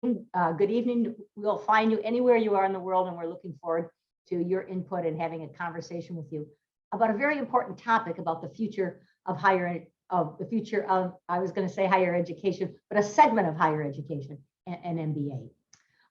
morning, good evening. We'll find you anywhere you are in the world, and we're looking forward to your input and having a conversation with you about a very important topic about the future of higher education, but a segment of higher education, an MBA.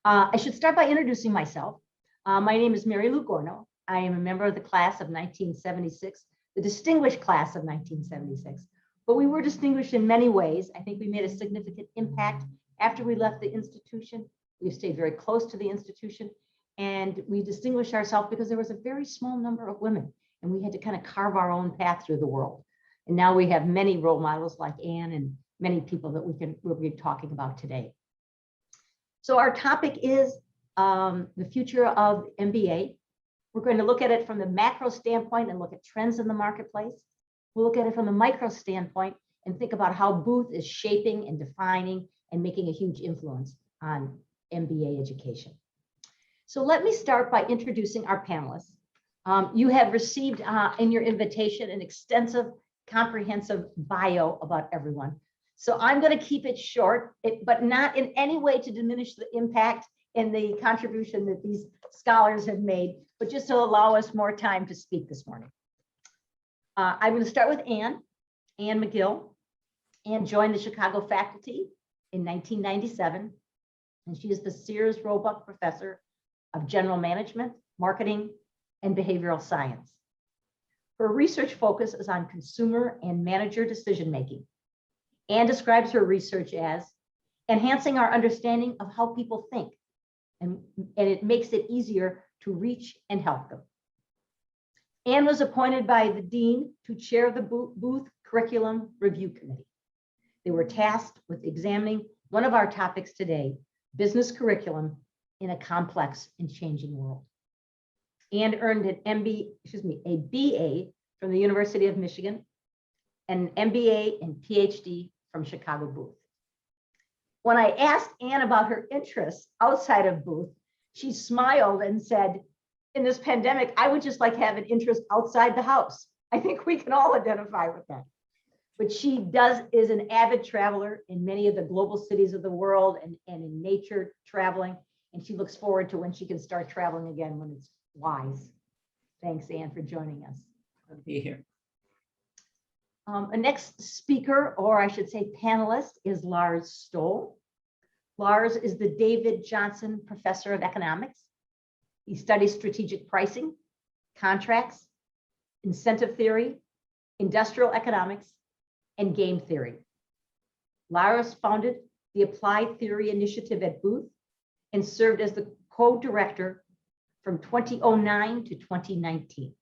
I should start by introducing myself. My name is Mary Lou Gorno. I am a member of the class of 1976, the distinguished class of 1976. But we were distinguished in many ways. I think we made a significant impact after we left the institution. We stayed very close to the institution, and we distinguished ourselves because there was a very small number of women, and we had to kind of carve our own path through the world. And now we have many role models like Anne and many people that we'll be talking about today. So our topic is the future of MBA. We're going to look at it from the macro standpoint and look at trends in the marketplace. We'll look at it from a micro standpoint and think about how Booth is shaping and defining and making a huge influence on MBA education. So let me start by introducing our panelists. You have received in your invitation an extensive, comprehensive bio about everyone. So I'm going to keep it short, but not in any way to diminish the impact and the contribution that these scholars have made, but just to allow us more time to speak this morning. I'm going to start with Anne McGill. Anne joined the Chicago faculty in 1997, and she is the Sears Roebuck Professor of General Management, Marketing, and Behavioral Science. Her research focus is on consumer and manager decision-making. Anne describes her research as enhancing our understanding of how people think, and it makes it easier to reach and help them. Anne was appointed by the dean to chair the Booth Curriculum Review Committee. They were tasked with examining one of our topics today, business curriculum in a complex and changing world. Anne earned a BA from the University of Michigan, and an MBA and PhD from Chicago Booth. When I asked Anne about her interests outside of Booth, she smiled and said, in this pandemic, I would just like to have an interest outside the house. I think we can all identify with that. But she is an avid traveler in many of the global cities of the world and in nature traveling. And she looks forward to when she can start traveling again when it's wise. Thanks, Anne, for joining us. I'll be here. A next speaker, or I should say panelist, is Lars Stole. Lars is the David Johnson Professor of Economics. He studies strategic pricing, contracts, incentive theory, industrial economics, and game theory. Lars founded the Applied Theory Initiative at Booth and served as the co-director from 2009 to 2019.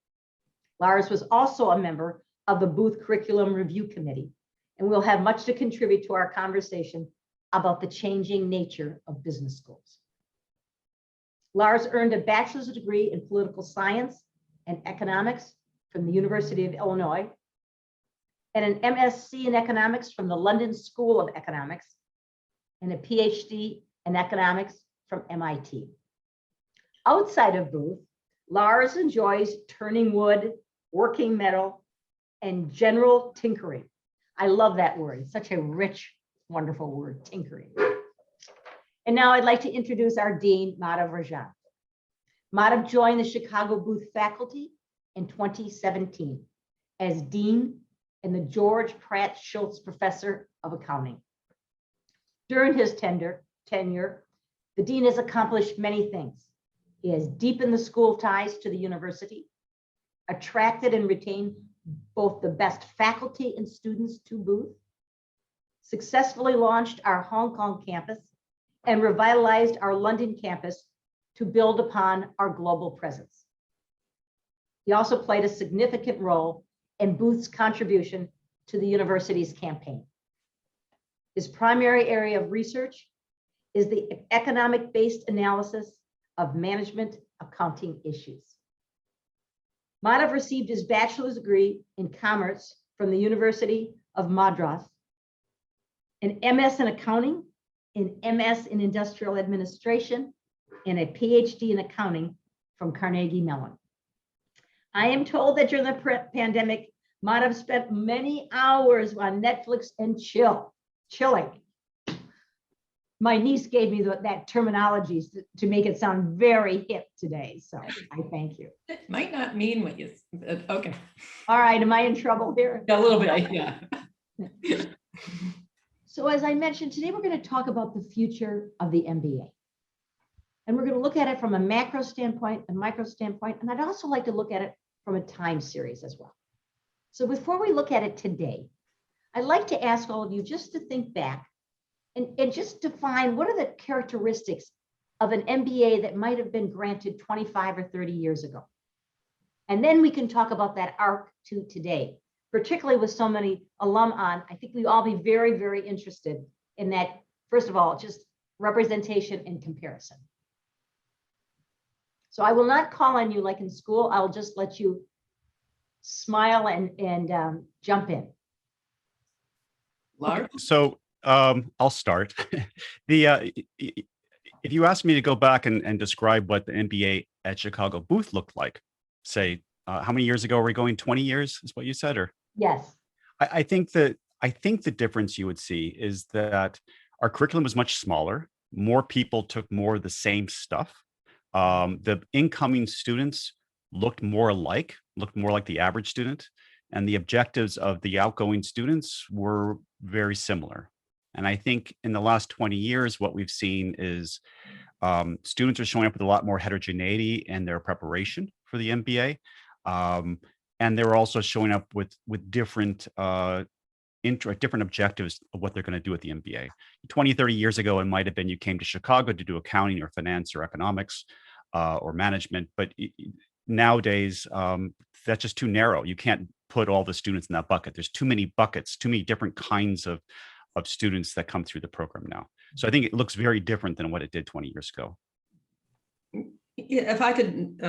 Lars was also a member of the Booth Curriculum Review Committee, and we'll have much to contribute to our conversation about the changing nature of business schools. Lars earned a bachelor's degree in political science and economics from the University of Illinois, and an MSc in economics from the London School of Economics, and a PhD in economics from MIT. Outside of Booth, Lars enjoys turning wood, working metal, and general tinkering. I love that word. It's such a rich, wonderful word, tinkering. And now I'd like to introduce our Dean, Dean Rajan. Madhav joined the Chicago Booth faculty in 2017 as Dean and the George Pratt Schultz Professor of Accounting. During his tenure, the Dean has accomplished many things. He has deepened the school ties to the university, attracted and retained both the best faculty and students to Booth, successfully launched our Hong Kong campus, and revitalized our London campus to build upon our global presence. He also played a significant role in Booth's contribution to the university's campaign. His primary area of research is the economic-based analysis of management accounting issues. Madhav received his bachelor's degree in commerce from the University of Madras, an MS in accounting, an MS in industrial administration, and a PhD in accounting from Carnegie Mellon. I am told that during the pandemic, Madhav spent many hours on Netflix and chilling. my niece gave me that terminology to make it sound very hip today. So I thank you. It might not mean what you, okay. All right, am I in trouble here? A little bit, yeah. So as I mentioned, today we're going to talk about the future of the MBA. And we're going to look at it from a macro standpoint, a micro standpoint, and I'd also like to look at it from a time series as well. So before we look at it today, I'd like to ask all of you just to think back and just define what are the characteristics of an MBA that might have been granted 25 or 30 years ago. And then we can talk about that arc to today, particularly with so many alum on. I think we'll all be very, very interested in that, first of all, just representation and comparison. So I will not call on you like in school. I'll just let you smile and jump in. Lars? So I'll start. If you ask me to go back and describe what the MBA at Chicago booth looked like, say, how many years ago are we going? 20 years is what you said, or? Yes. I think the difference you would see is that our curriculum was much smaller. More people took more of the same stuff. The incoming students looked more like the average student, and the objectives of the outgoing students were very similar. And I think in the last 20 years, what we've seen is students are showing up with a lot more heterogeneity in their preparation for the MBA. And they're also showing up with different different objectives of what they're going to do at the MBA. 20, 30 years ago, it might have been you came to Chicago to do accounting or finance or economics or management. But nowadays, that's just too narrow. You can't put all the students in that bucket. There's too many buckets, too many different kinds of students that come through the program now. So I think it looks very different than what it did 20 years ago. Yeah, if I could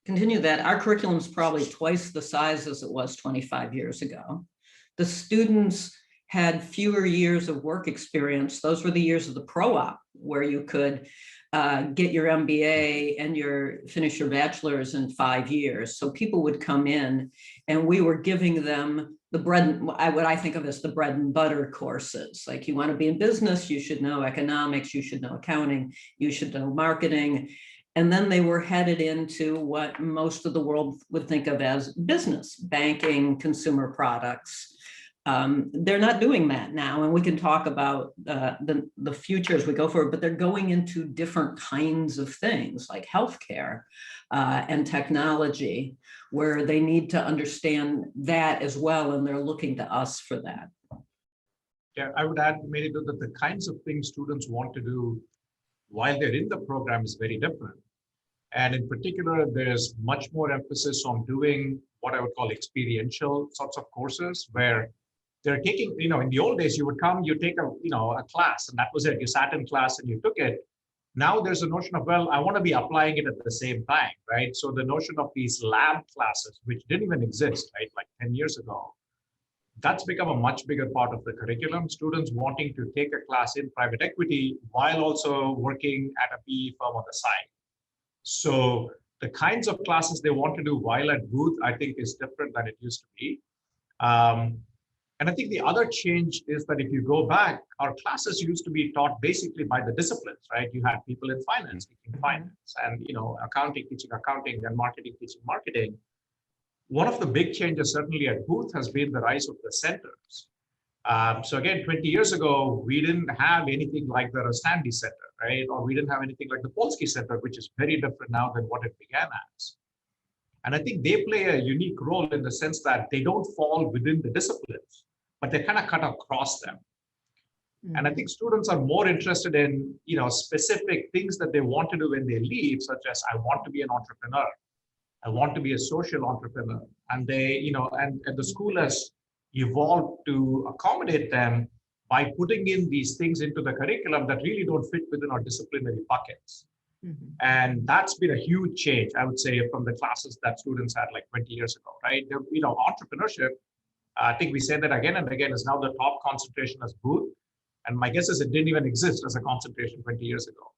continue that, our curriculum is probably twice the size as it was 25 years ago. The students had fewer years of work experience. Those were the years of the pro-op where you could get your MBA and finish your bachelor's in 5 years. So people would come in and we were giving them the what I think of as the bread and butter courses. Like, you want to be in business, you should know economics, you should know accounting, you should know marketing. And then they were headed into what most of the world would think of as business, banking, consumer products. They're not doing that now, and we can talk about the future as we go forward, but they're going into different kinds of things like healthcare and technology, where they need to understand that as well, and they're looking to us for that. Yeah, I would add, Mary, that the kinds of things students want to do while they're in the program is very different. And in particular, there's much more emphasis on doing what I would call experiential sorts of courses, where they're taking, in the old days, you would come, you take a class, and that was it. You sat in class and you took it. Now there's a notion of, well, I want to be applying it at the same time, right? So the notion of these lab classes, which didn't even exist, right, like 10 years ago, that's become a much bigger part of the curriculum. Students wanting to take a class in private equity while also working at a PE firm on the side. So the kinds of classes they want to do while at booth, I think, is different than it used to be. And I think the other change is that if you go back, our classes used to be taught basically by the disciplines, right? You had people in finance teaching finance, and accounting teaching accounting, and marketing teaching marketing. One of the big changes certainly at booth has been the rise of the centers. So again, 20 years ago, we didn't have anything like the Rostandy Center, right? Or we didn't have anything like the Polsky Center, which is very different now than what it began as. And I think they play a unique role in the sense that they don't fall within the disciplines, but they kind of cut across them. And I think students are more interested in, specific things that they want to do when they leave, such as, I want to be an entrepreneur. I want to be a social entrepreneur. And they, and the school has evolved to accommodate them by putting in these things into the curriculum that really don't fit within our disciplinary buckets. And that's been a huge change, I would say, from the classes that students had like 20 years ago, right? Entrepreneurship, I think we say that again and again, is now the top concentration as booth. And my guess is it didn't even exist as a concentration 20 years ago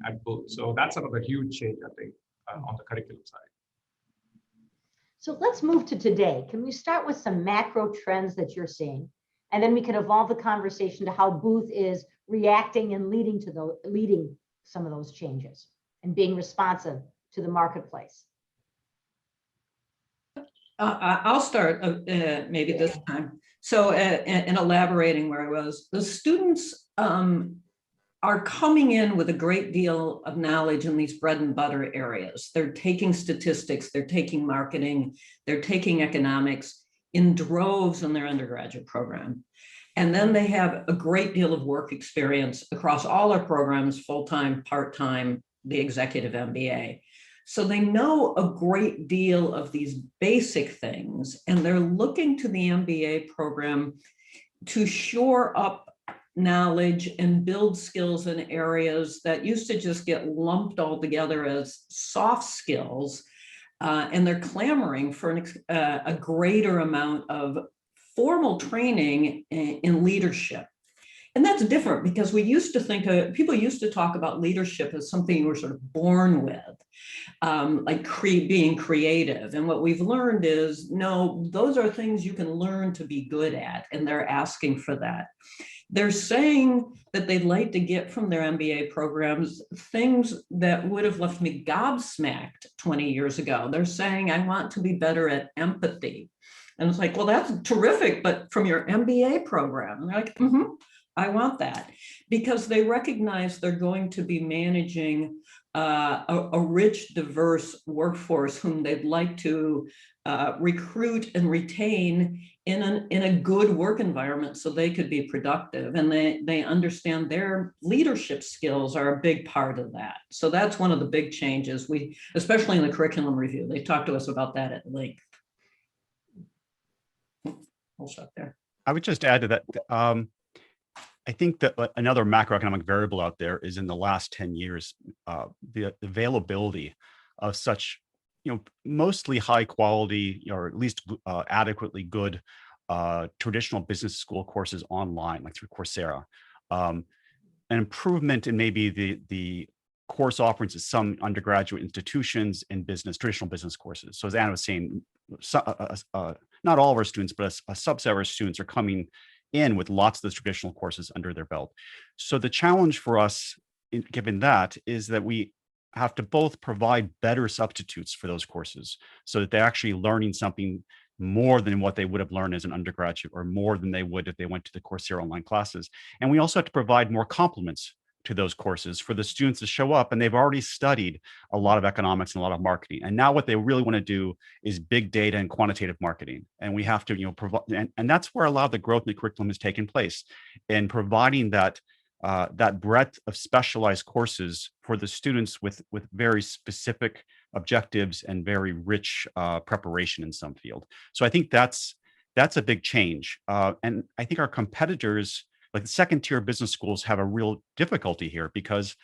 at booth. So that's another huge change, I think, on the curriculum side. So let's move to today. Can we start with some macro trends that you're seeing? And then we can evolve the conversation to how booth is reacting and leading some of those changes and being responsive to the marketplace? I'll start maybe this time. So in elaborating where I was, the students are coming in with a great deal of knowledge in these bread and butter areas. They're taking statistics, they're taking marketing, they're taking economics in droves in their undergraduate program. And then they have a great deal of work experience across all our programs, full-time, part-time, the executive MBA. So they know a great deal of these basic things, and they're looking to the MBA program to shore up knowledge and build skills in areas that used to just get lumped all together as soft skills. And they're clamoring for a greater amount of formal training in leadership. And that's different because we used to think, people used to talk about leadership as something you were sort of born with, like being creative. And what we've learned is, no, those are things you can learn to be good at, and they're asking for that. They're saying that they'd like to get from their MBA programs things that would have left me gobsmacked 20 years ago. They're saying, I want to be better at empathy. And it's like, well, that's terrific, but from your MBA program, and they're like, I want that, because they recognize they're going to be managing a rich, diverse workforce whom they'd like to recruit and retain in a good work environment so they could be productive. And they understand their leadership skills are a big part of that. So that's one of the big changes. Especially in the curriculum review, they talked to us about that at length. I'll stop there. I would just add to that. I think that another macroeconomic variable out there is in the last 10 years, the availability of such, mostly high quality, or at least adequately good traditional business school courses online, like through Coursera. An improvement in maybe the course offerings at some undergraduate institutions in traditional business courses. So as Anna was saying, not all of our students, but a subset of our students are coming in with lots of those traditional courses under their belt. So the challenge for us, given that, is that we have to both provide better substitutes for those courses so that they're actually learning something more than what they would have learned as an undergraduate, or more than they would if they went to the Coursera online classes. And we also have to provide more complements to those courses for the students to show up, and they've already studied a lot of economics and a lot of marketing. And now what they really want to do is big data and quantitative marketing. And we have to, provide, and that's where a lot of the growth in the curriculum has taken place, in providing that breadth of specialized courses for the students with very specific objectives and very rich preparation in some field. So I think that's a big change. And I think our competitors, like the second tier business schools, have a real difficulty here because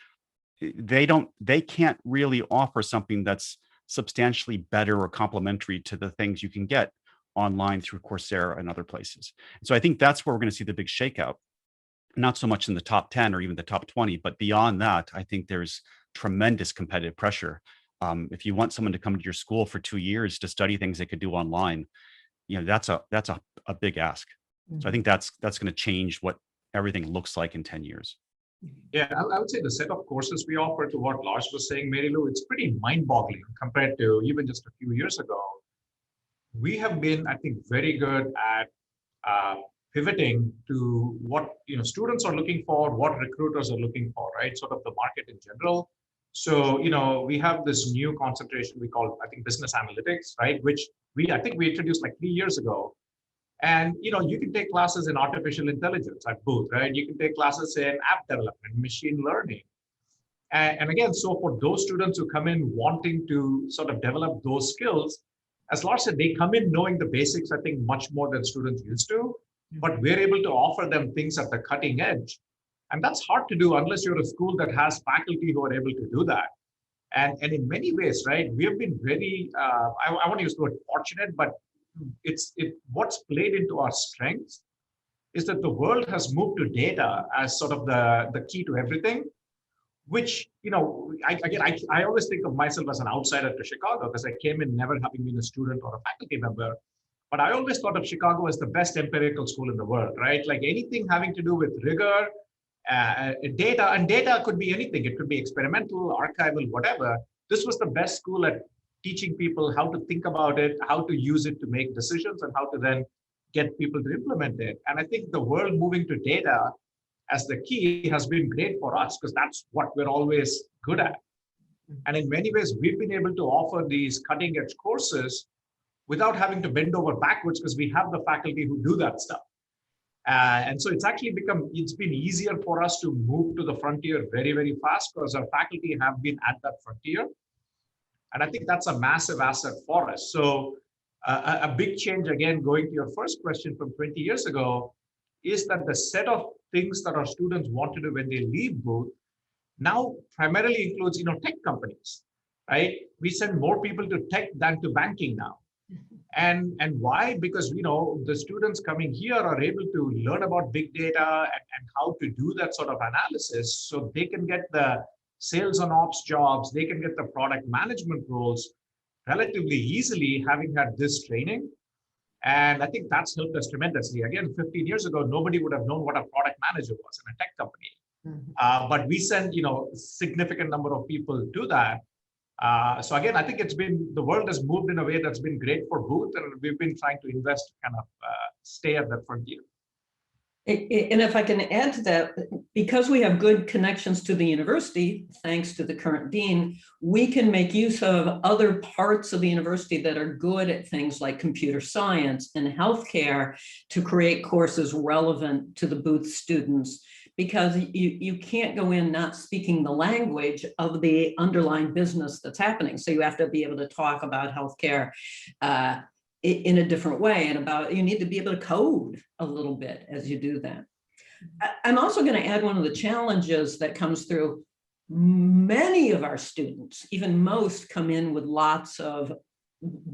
they can't really offer something that's substantially better or complementary to the things you can get online through Coursera and other places. So I think that's where we're going to see the big shakeout, not so much in the top 10 or even the top 20, but beyond that, I think there's tremendous competitive pressure. If you want someone to come to your school for 2 years to study things they could do online, that's a big ask. So I think that's going to change what everything looks like in 10 years. Yeah, I would say the set of courses we offer, to what Lars was saying, Mary Lou, it's pretty mind-boggling compared to even just a few years ago. We have been, I think, very good at pivoting to what students are looking for, what recruiters are looking for, right? Sort of the market in general. So we have this new concentration we call, I think, business analytics, right? Which I think we introduced like 3 years ago. And you can take classes in artificial intelligence at Booth, right? You can take classes in app development, machine learning. And again, so for those students who come in wanting to sort of develop those skills, as Lars said, they come in knowing the basics, I think, much more than students used to, but we're able to offer them things at the cutting edge. And that's hard to do unless you're a school that has faculty who are able to do that. And in many ways, right, we have been very, I want to use the word fortunate, but what's played into our strengths is that the world has moved to data as sort of the key to everything, which, I always think of myself as an outsider to Chicago because I came in never having been a student or a faculty member. But I always thought of Chicago as the best empirical school in the world, right? Like anything having to do with rigor data, and data could be anything. It could be experimental, archival, whatever. This was the best school at teaching people how to think about it, how to use it to make decisions, and how to then get people to implement it. And I think the world moving to data as the key has been great for us because that's what we're always good at. And in many ways, we've been able to offer these cutting edge courses without having to bend over backwards because we have the faculty who do that stuff. And so it's been easier for us to move to the frontier very, very fast because our faculty have been at that frontier. And I think that's a massive asset for us. So a big change, again, going to your first question from 20 years ago, is that the set of things that our students want to do when they leave Booth now primarily includes, tech companies, right? We send more people to tech than to banking now. And why? Because, the students coming here are able to learn about big data and how to do that sort of analysis so they can get the sales and ops jobs, they can get the product management roles relatively easily having had this training. And I think that's helped us tremendously. Again, 15 years ago, nobody would have known what a product manager was in a tech company. But we send, significant number of people to that. So again, I think the world has moved in a way that's been great for Booth, and we've been trying to invest to kind of stay at that frontier. And if I can add to that, because we have good connections to the university, thanks to the current dean, we can make use of other parts of the university that are good at things like computer science and healthcare to create courses relevant to the Booth students, because you can't go in not speaking the language of the underlying business that's happening. So you have to be able to talk about healthcare in a different way, and you need to be able to code a little bit as you do that. I'm also going to add one of the challenges that comes through. Many of our students, even most, come in with lots of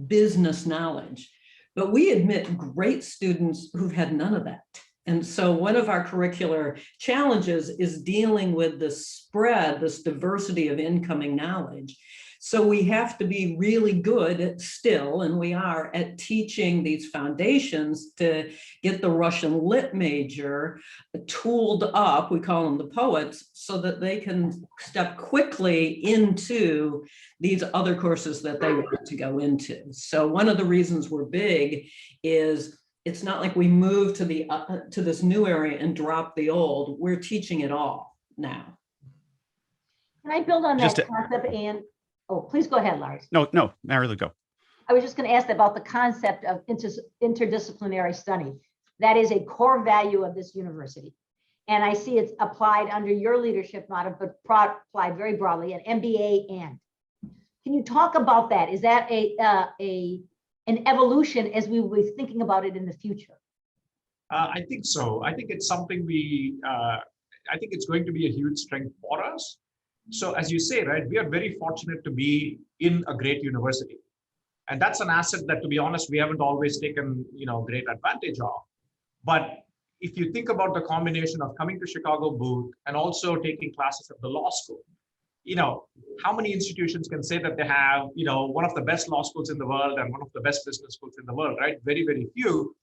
business knowledge, but we admit great students who've had none of that. And so one of our curricular challenges is dealing with this spread, this diversity of incoming knowledge. So we have to be really good still, and we are, at teaching these foundations to get the Russian lit major tooled up, we call them the poets, so that they can step quickly into these other courses that they want to go into. So one of the reasons we're big is it's not like we move to this new area and drop the old. We're teaching it all now. Can I build on that concept, Anne? Oh, please go ahead, Lars. No, Mary, go. I was just going to ask about the concept of interdisciplinary study. That is a core value of this university. And I see it's applied under your leadership, Madhav, but applied very broadly at MBA and. Can you talk about that? Is that an evolution as we will be thinking about it in the future? I think so. I think it's something I think it's going to be a huge strength for us. So as you say, right, we are very fortunate to be in a great university. And that's an asset that, to be honest, we haven't always taken, great advantage of. But if you think about the combination of coming to Chicago Booth and also taking classes at the law school, how many institutions can say that they have, one of the best law schools in the world and one of the best business schools in the world, right? Very, very few.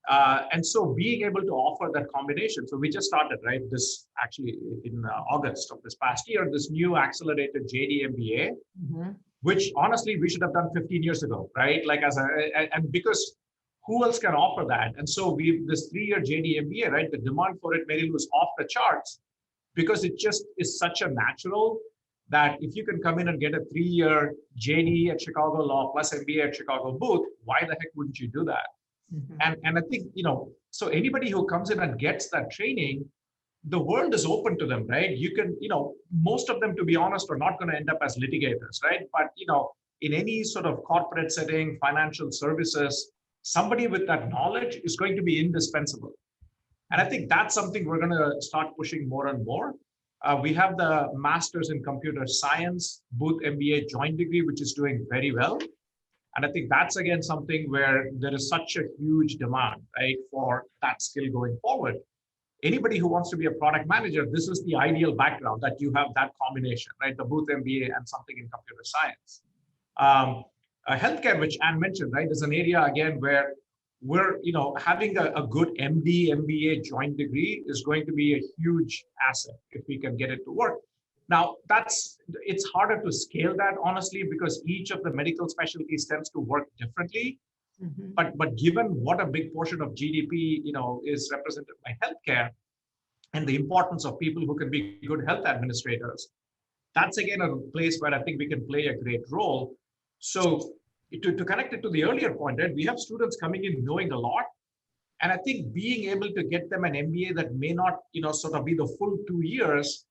And so being able to offer that combination. So we just started, right? This actually in August of this past year, this new accelerated Jd Mba, which honestly we should have done 15 years ago, right? And because who else can offer that? And so this 3-year Jd Mba, right? The demand for it, Mary, was off the charts because it just is such a natural that if you can come in and get a 3-year JD at Chicago Law plus MBA at Chicago Booth, why the heck wouldn't you do that? And I think, so anybody who comes in and gets that training, the world is open to them, right? You can, most of them, to be honest, are not going to end up as litigators, right? But, in any sort of corporate setting, financial services, somebody with that knowledge is going to be indispensable. And I think that's something we're going to start pushing more and more. We have the Masters in Computer Science, Booth MBA joint degree, which is doing very well. And I think that's, again, something where there is such a huge demand, right, for that skill going forward. Anybody who wants to be a product manager, this is the ideal background, that you have that combination, right? The Booth MBA and something in computer science. Healthcare, which Anne mentioned, right, is an area, again, where we're, having a good MD, MBA joint degree is going to be a huge asset if we can get it to work. Now, it's harder to scale that, honestly, because each of the medical specialties tends to work differently. But given what a big portion of GDP, is represented by healthcare and the importance of people who can be good health administrators, that's again a place where I think we can play a great role. So to connect it to the earlier point, right, we have students coming in knowing a lot. And I think being able to get them an MBA that may not, sort of be the full 2 years,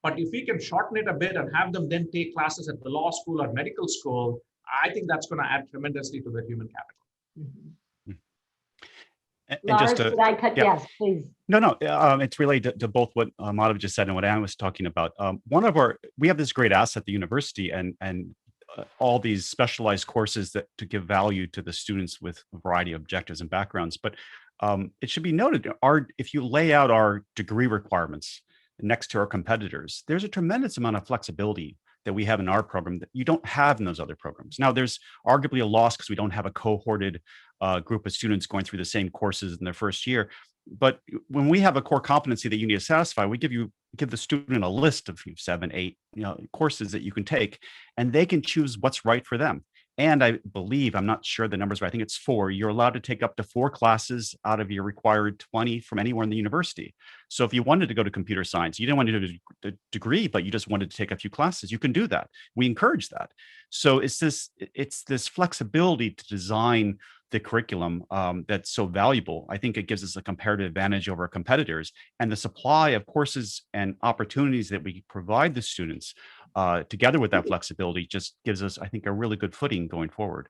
but if we can shorten it a bit and have them then take classes at the law school or medical school, I think that's going to add tremendously to the human capital. And Lars, just to, did I cut? yeah. Yes, please. No, it's related to both what Madhav just said and what Anne was talking about. We have this great asset at the university and all these specialized courses that to give value to the students with a variety of objectives and backgrounds. But it should be noted, if you lay out our degree requirements next to our competitors, there's a tremendous amount of flexibility that we have in our program that you don't have in those other programs. Now, there's arguably a loss because we don't have a cohorted group of students going through the same courses in their first year. But when we have a core competency that you need to satisfy, we give the student a list of 7, 8, courses that you can take, and they can choose what's right for them. And I believe, I'm not sure the numbers, but I think it's 4. You're allowed to take up to 4 classes out of your required 20 from anywhere in the university. So if you wanted to go to computer science, you didn't want to do a degree, but you just wanted to take a few classes, you can do that. We encourage that. So it's this flexibility to design the curriculum that's so valuable. I think it gives us a comparative advantage over our competitors, and the supply of courses and opportunities that we provide the students together with that flexibility just gives us, I think, a really good footing going forward.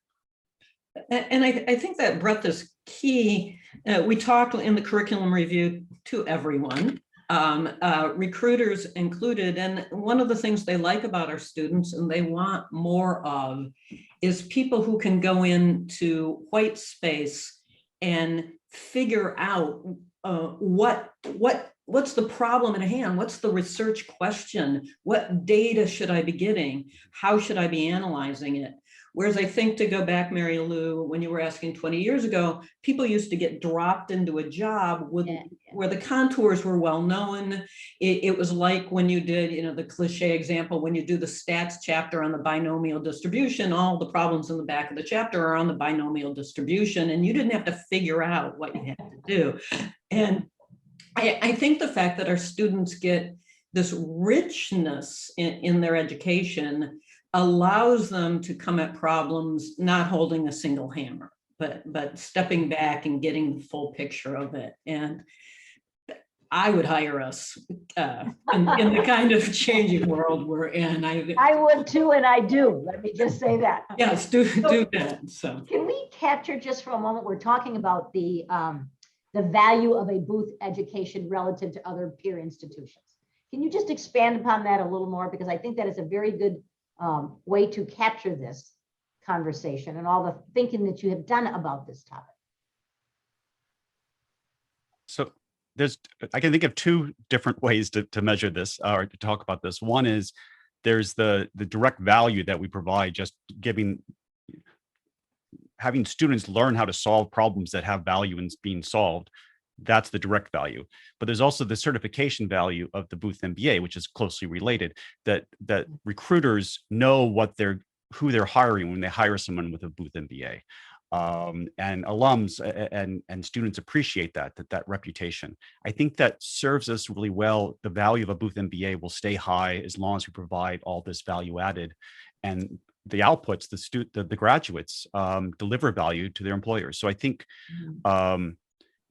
And I think that breadth is key. We talked in the curriculum review to everyone, recruiters included. And one of the things they like about our students and they want more of is people who can go into white space and figure out what's the problem at hand? What's the research question? What data should I be getting? How should I be analyzing it? Whereas I think, to go back, Mary Lou, when you were asking 20 years ago, people used to get dropped into a job where the contours were well known. It was like when you did, the cliche example, when you do the stats chapter on the binomial distribution, all the problems in the back of the chapter are on the binomial distribution, and you didn't have to figure out what you had to do. And I think the fact that our students get this richness in their education allows them to come at problems not holding a single hammer, but stepping back and getting the full picture of it. And I would hire us in the kind of changing world we're in. I would too, and I do. Let me just say that. Yes, do that. So can we capture just for a moment? We're talking about the value of a booth education relative to other peer institutions. Can you just expand upon that a little more? Because I think that is a very good way to capture this conversation and all the thinking that you have done about this topic. So I can think of 2 different ways to measure this or to talk about this. One is there's the direct value that we provide, just having students learn how to solve problems that have value in being solved. That's the direct value. But there's also the certification value of the Booth MBA, which is closely related, that recruiters know who they're hiring when they hire someone with a Booth MBA. And alums and students appreciate that reputation. I think that serves us really well. The value of a Booth MBA will stay high as long as we provide all this value added, and the outputs, the graduates deliver value to their employers. So I think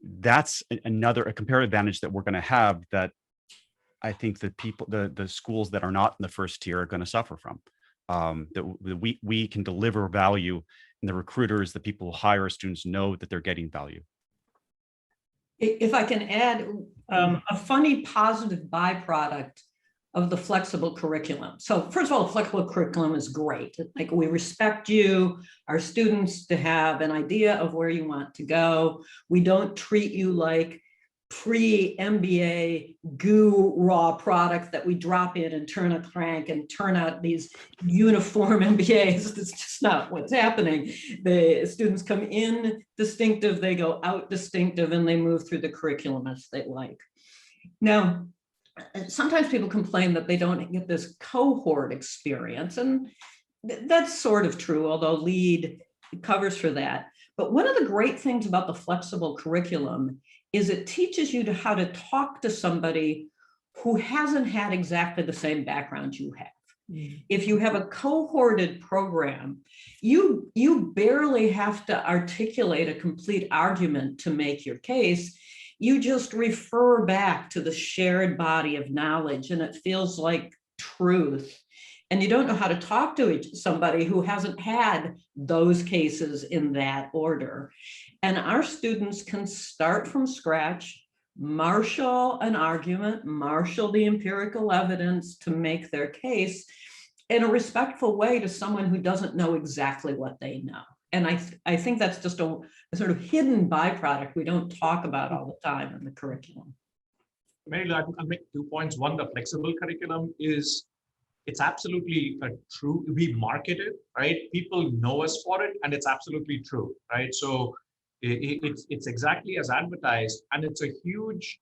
that's a comparative advantage that we're going to have, that I think that the schools that are not in the first tier are going to suffer from. That we can deliver value, and the recruiters, the people who hire students, know that they're getting value. If I can add a funny positive byproduct of the flexible curriculum. So first of all, the flexible curriculum is great. Like, we respect you, our students, to have an idea of where you want to go. We don't treat you like pre-MBA goo raw product that we drop in and turn a crank and turn out these uniform MBAs. That's just not what's happening. The students come in distinctive, they go out distinctive, and they move through the curriculum as they like. Now, sometimes people complain that they don't get this cohort experience, and that's sort of true, although LEAD covers for that. But one of the great things about the flexible curriculum is it teaches you how to talk to somebody who hasn't had exactly the same background you have. If you have a cohorted program, you barely have to articulate a complete argument to make your case. You just refer back to the shared body of knowledge, and it feels like truth. And you don't know how to talk to somebody who hasn't had those cases in that order. And our students can start from scratch, marshal an argument, marshal the empirical evidence to make their case in a respectful way to someone who doesn't know exactly what they know. And I think that's just a sort of hidden byproduct we don't talk about all the time in the curriculum. Mary, I'll make 2 points. One, the flexible curriculum it's absolutely true. We market it, right? People know us for it, and it's absolutely true, right? So it's exactly as advertised, and it's a huge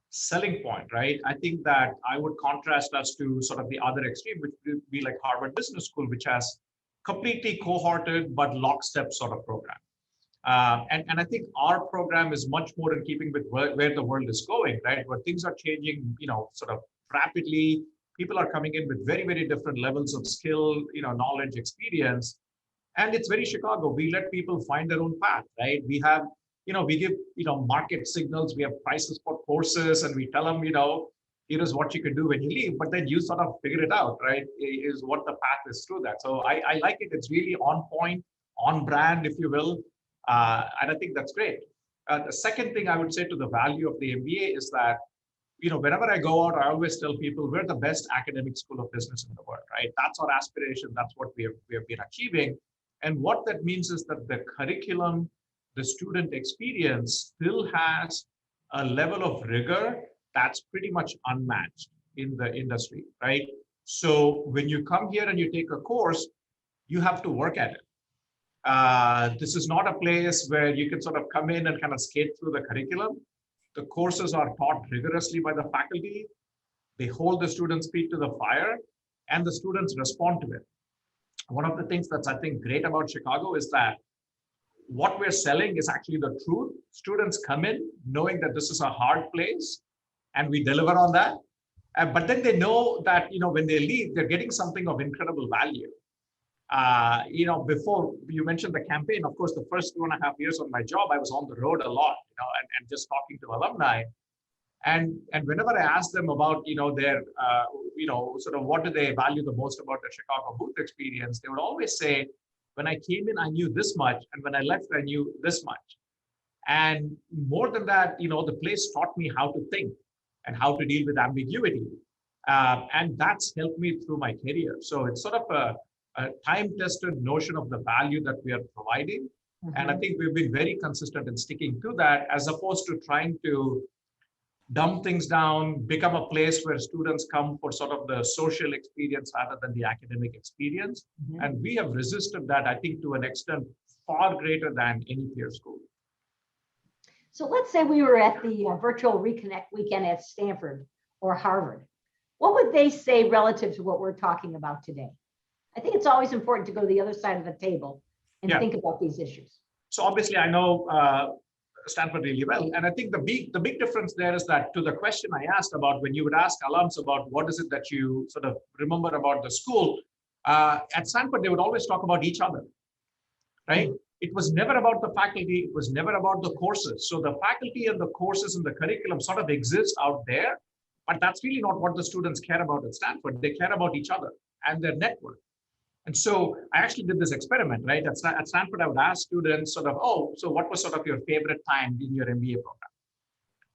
selling point, right? I think that I would contrast us to sort of the other extreme, which would be like Harvard Business School, which has completely cohorted but lockstep sort of program. And I think our program is much more in keeping with where the world is going, right? Where things are changing, sort of rapidly. People are coming in with very, very different levels of skill, knowledge, experience. And it's very Chicago. We let people find their own path, right? We have, we give, market signals. We have prices for courses, and we tell them, here is what you can do when you leave, but then you sort of figure it out, right? Is what the path is through that. So I like it. It's really on point, on brand, if you will. And I think that's great. The second thing I would say to the value of the MBA is that, whenever I go out, I always tell people we're the best academic school of business in the world, right? That's our aspiration. That's what we have been achieving. And what that means is that the curriculum, the student experience still has a level of rigor that's pretty much unmatched in the industry, right? So when you come here and you take a course, you have to work at it. This is not a place where you can sort of come in and kind of skate through the curriculum. The courses are taught rigorously by the faculty. They hold the students' feet to the fire, and the students respond to it. One of the things that's, I think, great about Chicago is that what we're selling is actually the truth. Students come in knowing that this is a hard place, and we deliver on that. But then they know that, when they leave, they're getting something of incredible value. Before you mentioned the campaign, of course, the first 2.5 years of my job, I was on the road a lot, and just talking to alumni. And whenever I asked them about, their, sort of what do they value the most about the Chicago booth experience, they would always say, when I came in, I knew this much. And when I left, I knew this much. And more than that, the place taught me how to think and how to deal with ambiguity. And that's helped me through my career. So it's sort of a time-tested notion of the value that we are providing. Mm-hmm. And I think we've been very consistent in sticking to that, as opposed to trying to dumb things down, become a place where students come for sort of the social experience rather than the academic experience. Mm-hmm. And we have resisted that, I think, to an extent far greater than any peer school. So let's say we were at the virtual Reconnect weekend at Stanford or Harvard. What would they say relative to what we're talking about today? I think it's always important to go to the other side of the table and think about these issues. So obviously I know Stanford really well. And I think the big difference there is that to the question I asked about when you would ask alums about what is it that you sort of remember about the school, at Stanford, they would always talk about each other, right? Mm-hmm. It was never about the faculty. It was never about the courses. So the faculty and the courses and the curriculum sort of exist out there, but that's really not what the students care about at Stanford. They care about each other and their network. And so I actually did this experiment, right? At Stanford, I would ask students sort of, so what was sort of your favorite time in your MBA program?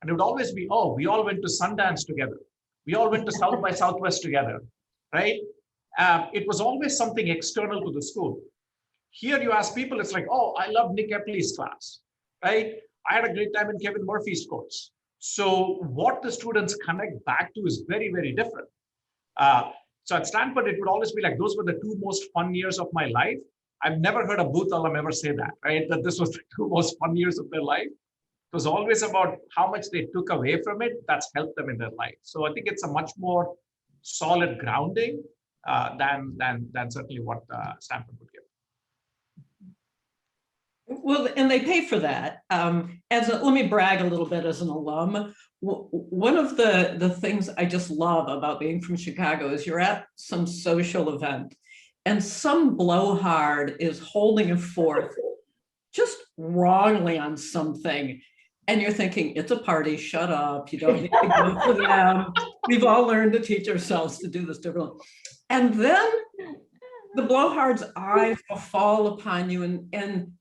And it would always be, we all went to Sundance together. We all went to South by Southwest together, right? It was always something external to the school. Here you ask people, it's like, I love Nick Epley's class, right? I had a great time in Kevin Murphy's course. So what the students connect back to is very, very different. So at Stanford, it would always be like, those were the two most fun years of my life. I've never heard a Booth alum ever say that, right? That this was the two most fun years of their life. It was always about how much they took away from it that's helped them in their life. So I think it's a much more solid grounding than certainly what Stanford would give. Well, and they pay for that. Let me brag a little bit as an alum. One of the things I just love about being from Chicago is you're at some social event and some blowhard is holding a forth just wrongly on something. And you're thinking, it's a party, shut up. You don't need to go for them. We've all learned to teach ourselves to do this differently. And then the blowhard's eyes will fall upon you and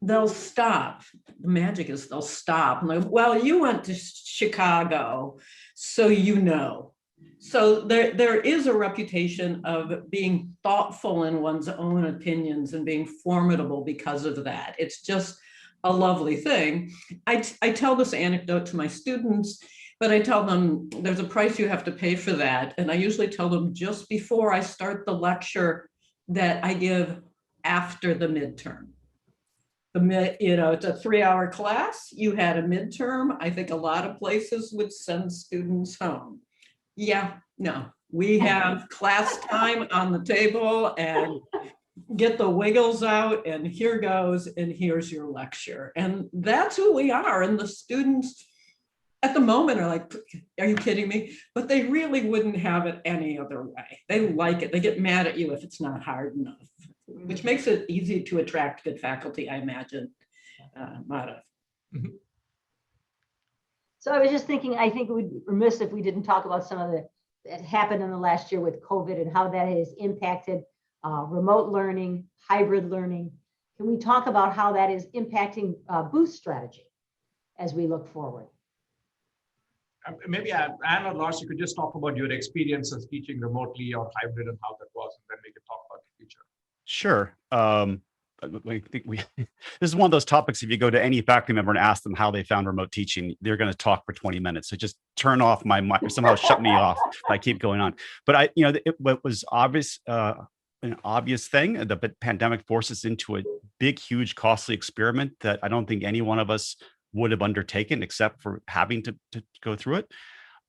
they'll stop. The magic is they'll stop. And like, well, you went to Chicago, so you know. So there is a reputation of being thoughtful in one's own opinions and being formidable because of that. It's just a lovely thing. I tell this anecdote to my students, but I tell them there's a price you have to pay for that. And I usually tell them just before I start the lecture that I give after the midterm. It's a 3-hour class. You had a midterm. I think a lot of places would send students home. Yeah, no, we have class time on the table and get the wiggles out and here goes and here's your lecture. And that's who we are. And the students at the moment are like, are you kidding me? But they really wouldn't have it any other way. They like it. They get mad at you if it's not hard enough, which makes it easy to attract good faculty, I imagine, Madhav. So I was just thinking, I think it would be remiss if we didn't talk about some of that happened in the last year with COVID and how that has impacted remote learning, hybrid learning. Can we talk about how that is impacting booth strategy as we look forward? Maybe Anne or Lars, you could just talk about your experiences teaching remotely or hybrid and how that was, and then we could talk about the future. Sure. I think this is one of those topics. If you go to any faculty member and ask them how they found remote teaching, they're going to talk for 20 minutes. So just turn off my mic or somehow shut me off if I keep going on. But what was obvious, an obvious thing, the pandemic forced us into a big, huge, costly experiment that I don't think any one of us would have undertaken except for having to go through it.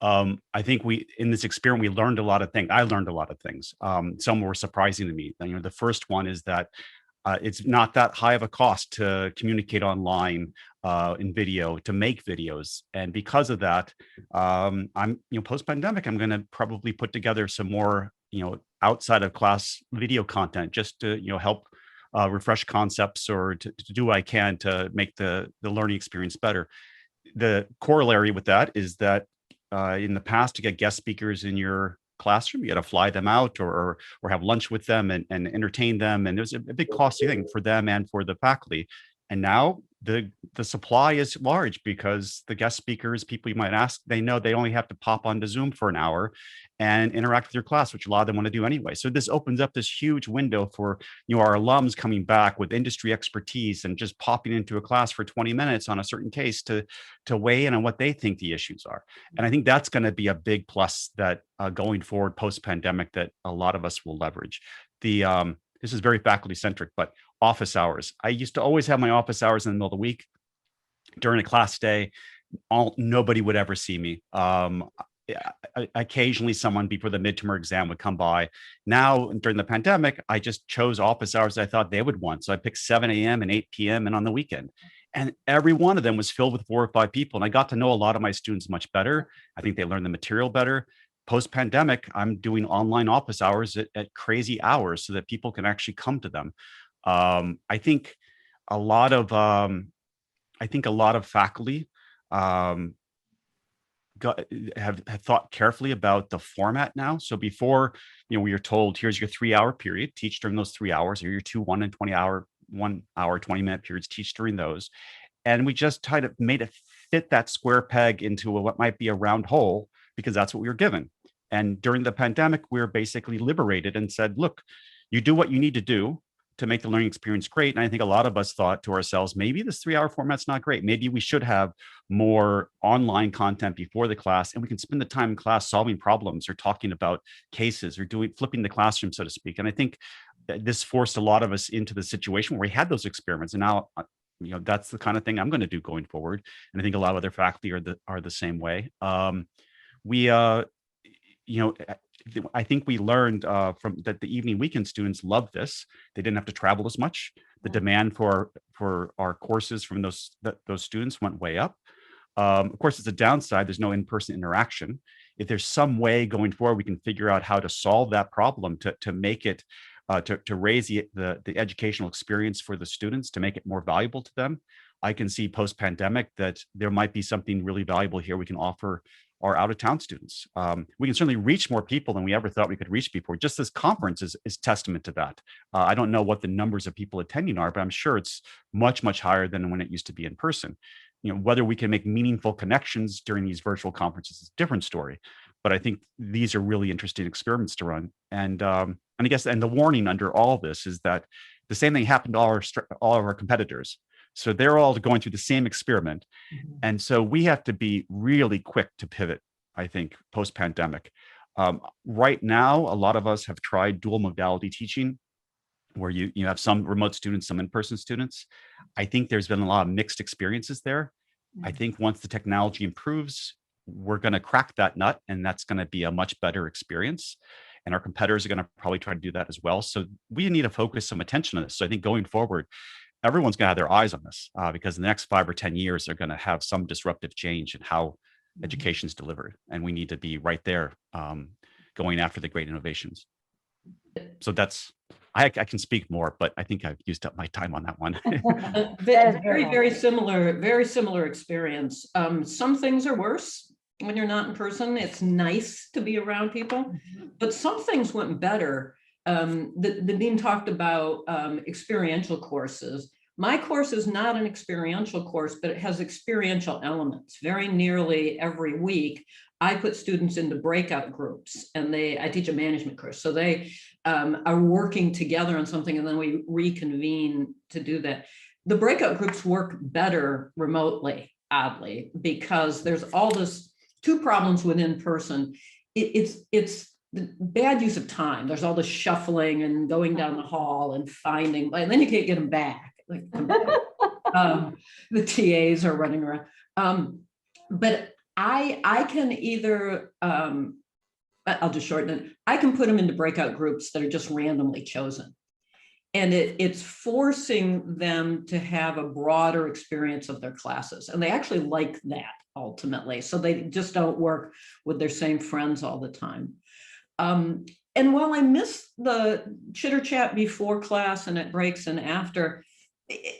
I think in this experiment, we learned a lot of things. I learned a lot of things. Some were surprising to me. The first one is that it's not that high of a cost to communicate online in video, to make videos. And because of that, I'm, post-pandemic, I'm going to probably put together some more, outside of class video content just to, help refresh concepts or to do what I can to make the learning experience better. The corollary with that is that in the past, to get guest speakers in your classroom, you got to fly them out or have lunch with them and entertain them. And it was a big costly thing for them and for the faculty. And now the supply is large because the guest speakers, people you might ask, they know they only have to pop onto Zoom for an hour and interact with your class, which a lot of them want to do anyway. So this opens up this huge window for our alums coming back with industry expertise and just popping into a class for 20 minutes on a certain case to weigh in on what they think the issues are. And I think that's going to be a big plus that going forward post-pandemic that a lot of us will leverage. This is very faculty centric, but office hours. I used to always have my office hours in the middle of the week during a class day. Nobody would ever see me. Occasionally someone before the midterm or exam would come by. Now, during the pandemic, I just chose office hours I thought they would want. So I picked 7 a.m. and 8 p.m. and on the weekend. And every one of them was filled with 4 or 5 people. And I got to know a lot of my students much better. I think they learned the material better. Post-pandemic, I'm doing online office hours at crazy hours so that people can actually come to them. I think a lot of faculty have thought carefully about the format now. So before, we were told, here's your 3-hour period, teach during those 3 hours, or your 2 1 and 20 hour 1 hour 20-minute periods, teach during those. And we just kind of made it fit that square peg into what might be a round hole because that's what we were given. And during the pandemic, we were basically liberated and said, look, you do what you need to do, to make the learning experience great. And I think a lot of us thought to ourselves, maybe this 3-hour format's not great. Maybe we should have more online content before the class, and we can spend the time in class solving problems or talking about cases or flipping the classroom, so to speak. And I think this forced a lot of us into the situation where we had those experiments. And now, that's the kind of thing I'm going to do going forward. And I think a lot of other faculty are the same way. I think we learned from that the evening weekend students loved this. They didn't have to travel as much. The demand for our courses from those students went way up. Of course, it's a downside. There's no in-person interaction. If there's some way going forward, we can figure out how to solve that problem to make it to raise the educational experience for the students, to make it more valuable to them. I can see post-pandemic that there might be something really valuable here we can offer our out-of-town students. We can certainly reach more people than we ever thought we could reach before. Just this conference is testament to that. I don't know what the numbers of people attending are, but I'm sure it's much, much higher than when it used to be in person. Whether we can make meaningful connections during these virtual conferences is a different story. But I think these are really interesting experiments to run. And I guess, and the warning under all this is that the same thing happened to all of our competitors. So they're all going through the same experiment. Mhm. And so we have to be really quick to pivot, I think, post-pandemic. Right now, a lot of us have tried dual modality teaching, where you have some remote students, some in-person students. I think there's been a lot of mixed experiences there. I think once the technology improves, we're going to crack that nut, and that's going to be a much better experience. And our competitors are going to probably try to do that as well. So we need to focus some attention on this. So I think going forward, everyone's going to have their eyes on this because in the next 5 or 10 years, they're going to have some disruptive change in how education is delivered. And we need to be right there going after the great innovations. So I can speak more, but I think I've used up my time on that one. Very similar experience. Some things are worse when you're not in person. It's nice to be around people, but some things went better. The dean talked about experiential courses. My course is not an experiential course, but it has experiential elements. Very nearly every week, I put students into breakout groups, and I teach a management course. So they are working together on something, and then we reconvene to do that. The breakout groups work better remotely, oddly, because there's all this two problems with in-person. It's the bad use of time. There's all this shuffling and going down the hall and finding, and then you can't get them back. The TAs are running around. But I can either, I'll just shorten it. I can put them into breakout groups that are just randomly chosen. And it's forcing them to have a broader experience of their classes. And they actually like that ultimately. So they just don't work with their same friends all the time. And while I miss the chitter chat before class and at breaks and after,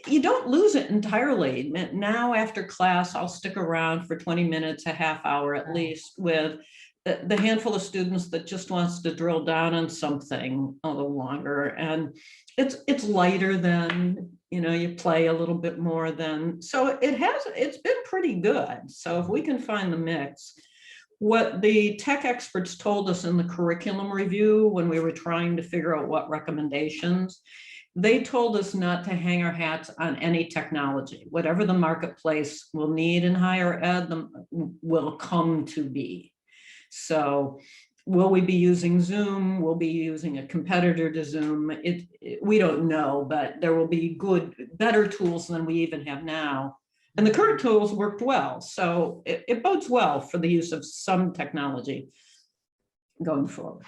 you don't lose it entirely. Now after class, I'll stick around for 20 minutes, a half hour at least, with the handful of students that just wants to drill down on something a little longer. And it's lighter than, you play a little bit more than, so it's been pretty good. So if we can find the mix. What the tech experts told us in the curriculum review when we were trying to figure out what recommendations, they told us not to hang our hats on any technology. Whatever the marketplace will need in higher ed, will come to be. So will we be using Zoom? We'll be using a competitor to Zoom. We don't know, but there will be better tools than we even have now. And the current tools worked well. So it bodes well for the use of some technology going forward.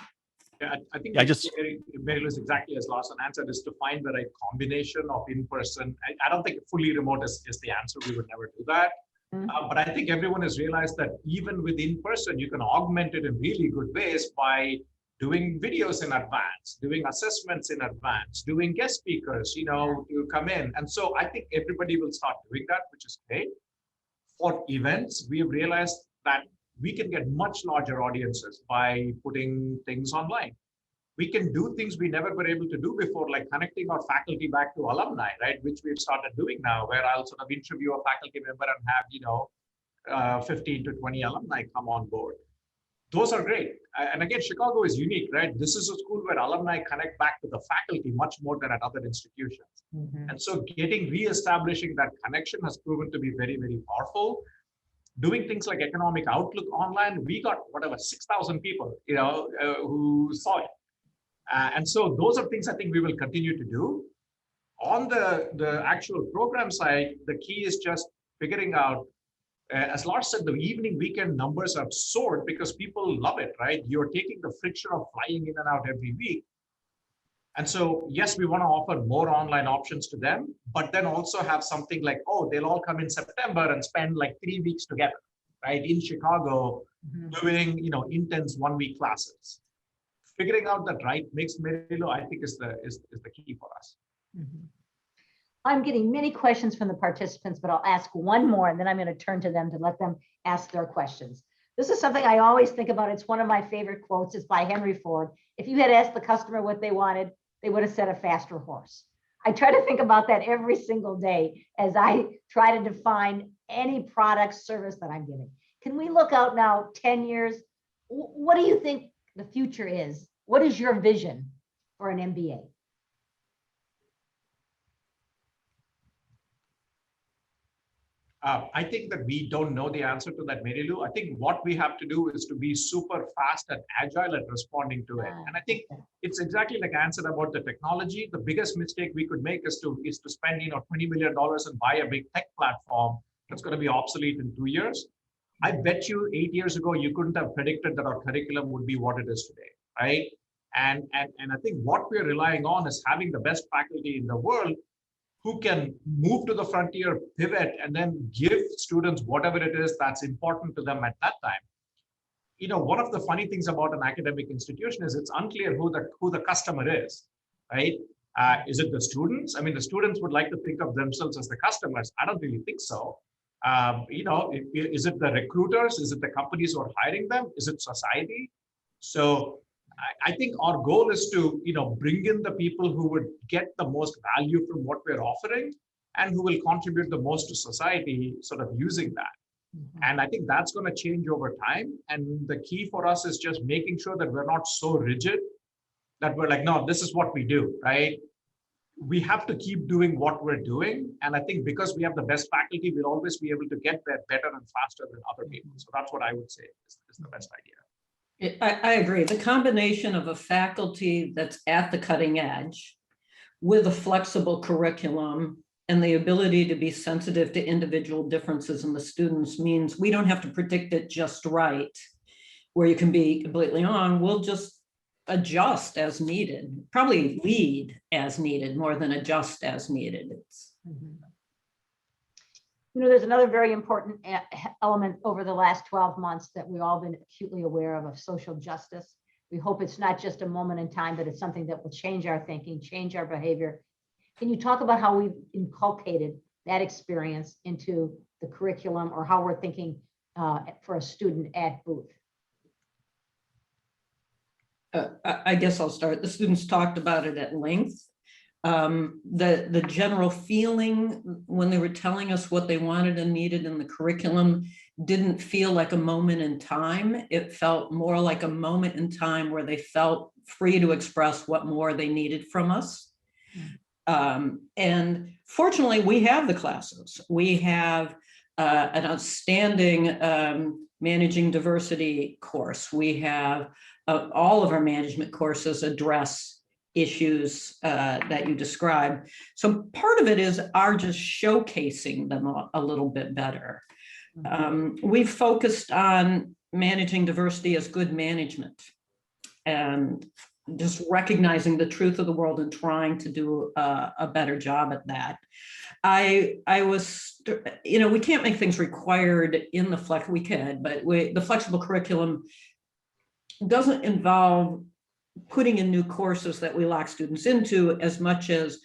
Yeah, I think Mary Lou's exactly as Lars answered, is to find the right combination of in-person. I don't think fully remote is the answer. We would never do that. But I think everyone has realized that even with in-person, you can augment it in really good ways by doing videos in advance, doing assessments in advance, doing guest speakers, to come in. And so I think everybody will start doing that, which is great. For events, we have realized that we can get much larger audiences by putting things online. We can do things we never were able to do before, like connecting our faculty back to alumni, right? Which we've started doing now, where I'll sort of interview a faculty member and have, 15 to 20 alumni come on board. those are great. And again, Chicago is unique, right? This is a school where alumni connect back to the faculty much more than at other institutions. Mhm. And so reestablishing that connection has proven to be very, very powerful. Doing things like Economic Outlook online, we got whatever, 6,000 people, who saw it. And so those are things I think we will continue to do. On the actual program side, the key is just figuring out, as Lars said, the evening weekend numbers have soared because people love it, right? You're taking the friction of flying in and out every week. And so, yes, we want to offer more online options to them, but then also have something like, oh, they'll all come in September and spend like 3 weeks together, right? In Chicago, doing, intense 1 week classes. Figuring out that right mix, Marilo, I think is the key for us. Mhm. I'm getting many questions from the participants, but I'll ask one more and then I'm going to turn to them to let them ask their questions. This is something I always think about. It's one of my favorite quotes. It's by Henry Ford. If you had asked the customer what they wanted, they would have said a faster horse. I try to think about that every single day as I try to define any product service that I'm giving. Can we look out now 10 years? What do you think the future is? What is your vision for an MBA? I think that we don't know the answer to that, Marilu. I think what we have to do is to be super fast and agile at responding to it. And I think it's exactly like I answered about the technology. The biggest mistake we could make is to spend $20 million and buy a big tech platform that's going to be obsolete in 2 years. I bet you 8 years ago you couldn't have predicted that our curriculum would be what it is today, right? And I think what we're relying on is having the best faculty in the world who can move to the frontier, pivot, and then give students whatever it is that's important to them at that time. One of the funny things about an academic institution is it's unclear who the customer is, right? Is it the students? I mean, the students would like to think of themselves as the customers. I don't really think so. Is it the recruiters? Is it the companies who are hiring them? Is it society? So I think our goal is to, bring in the people who would get the most value from what we're offering and who will contribute the most to society, sort of using that. Mhm. And I think that's going to change over time. And the key for us is just making sure that we're not so rigid that we're like, no, this is what we do, right? We have to keep doing what we're doing. And I think because we have the best faculty, we'll always be able to get there better and faster than other people. So that's what I would say is the best idea. I agree. The combination of a faculty that's at the cutting edge with a flexible curriculum and the ability to be sensitive to individual differences in the students means we don't have to predict it just right, where you can be completely on. We'll just adjust as needed, probably lead as needed more than adjust as needed. Mhm. There's another very important element over the last 12 months that we've all been acutely aware of social justice. We hope it's not just a moment in time, but it's something that will change our thinking, change our behavior. Can you talk about how we've inculcated that experience into the curriculum or how we're thinking for a student at Booth? I guess I'll start. The students talked about it at length. The general feeling when they were telling us what they wanted and needed in the curriculum didn't feel like a moment in time. It felt more like a moment in time where they felt free to express what more they needed from us. And fortunately, we have the classes. We have an outstanding managing diversity course. We have all of our management courses address issues that you described. So part of it is our just showcasing them a little bit better. We've focused on managing diversity as good management and just recognizing the truth of the world and trying to do a better job at that. I was, we can't make things required in the flex, we could, but the flexible curriculum doesn't involve putting in new courses that we lock students into as much as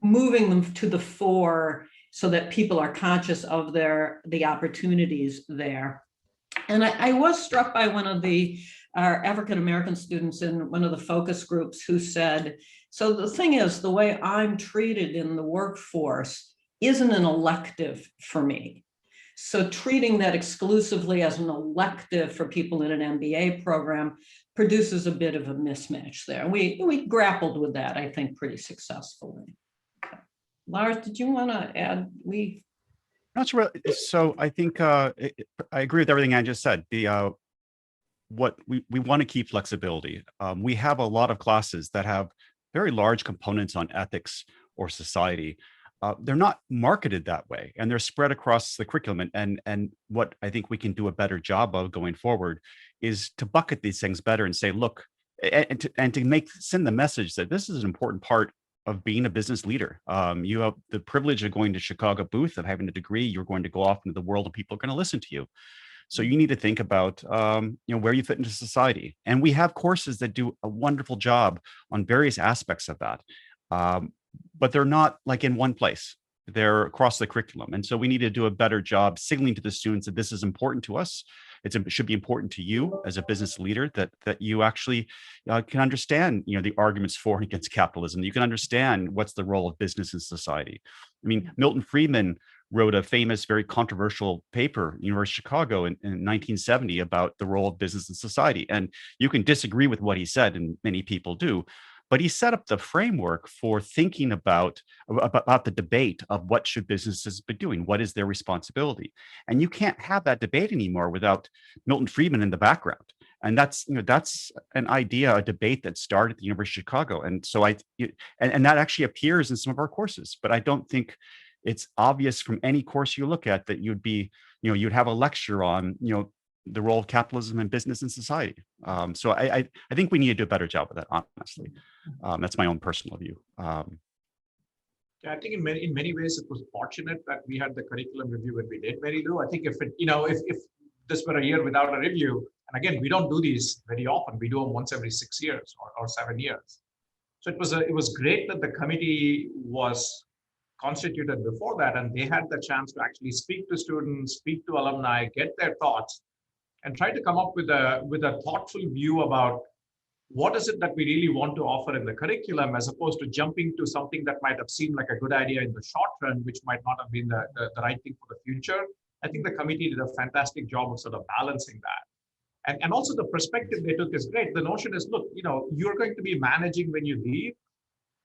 moving them to the fore so that people are conscious of the opportunities there. And I was struck by one of our African-American students in one of the focus groups who said, so the thing is, the way I'm treated in the workforce isn't an elective for me. So treating that exclusively as an elective for people in an MBA program produces a bit of a mismatch there. We grappled with that, I think, pretty successfully. Lars, did you want to add? Not sure. So I think I agree with everything I just said. What we want to keep flexibility. We have a lot of classes that have very large components on ethics or society. They're not marketed that way, and they're spread across the curriculum. And what I think we can do a better job of going forward is to bucket these things better and say, look, and to send the message that this is an important part of being a business leader. You have the privilege of going to Chicago Booth, of having a degree. You're going to go off into the world and people are going to listen to you. So you need to think about where you fit into society. And we have courses that do a wonderful job on various aspects of that. But they're not like in one place. They're across the curriculum. And so we need to do a better job signaling to the students that this is important to us. It should be important to you as a business leader, that you actually can understand, the arguments for and against capitalism. You can understand what's the role of business in society. I mean, Milton Friedman wrote a famous, very controversial paper, University of Chicago in 1970, about the role of business in society. And you can disagree with what he said, and many people do. But he set up the framework for thinking about the debate of what should businesses be doing, what is their responsibility, and you can't have that debate anymore without Milton Friedman in the background. And that's an idea, a debate that started at the University of Chicago, and so and that actually appears in some of our courses. But I don't think it's obvious from any course you look at that you'd have a lecture on the role of capitalism and business in society. So I think we need to do a better job of that, honestly. That's my own personal view. Yeah, I think in many ways it was fortunate that we had the curriculum review when we did, Mary Lou. I think if this were a year without a review, and again, we don't do these very often. We do them once every 6 years or 7 years. So it was great that the committee was constituted before that, and they had the chance to actually speak to students, speak to alumni, get their thoughts, and try to come up with a thoughtful view about what is it that we really want to offer in the curriculum, as opposed to jumping to something that might have seemed like a good idea in the short run, which might not have been the right thing for the future. I think the committee did a fantastic job of sort of balancing that. And also the perspective they took is great. The notion is, look, you're going to be managing when you leave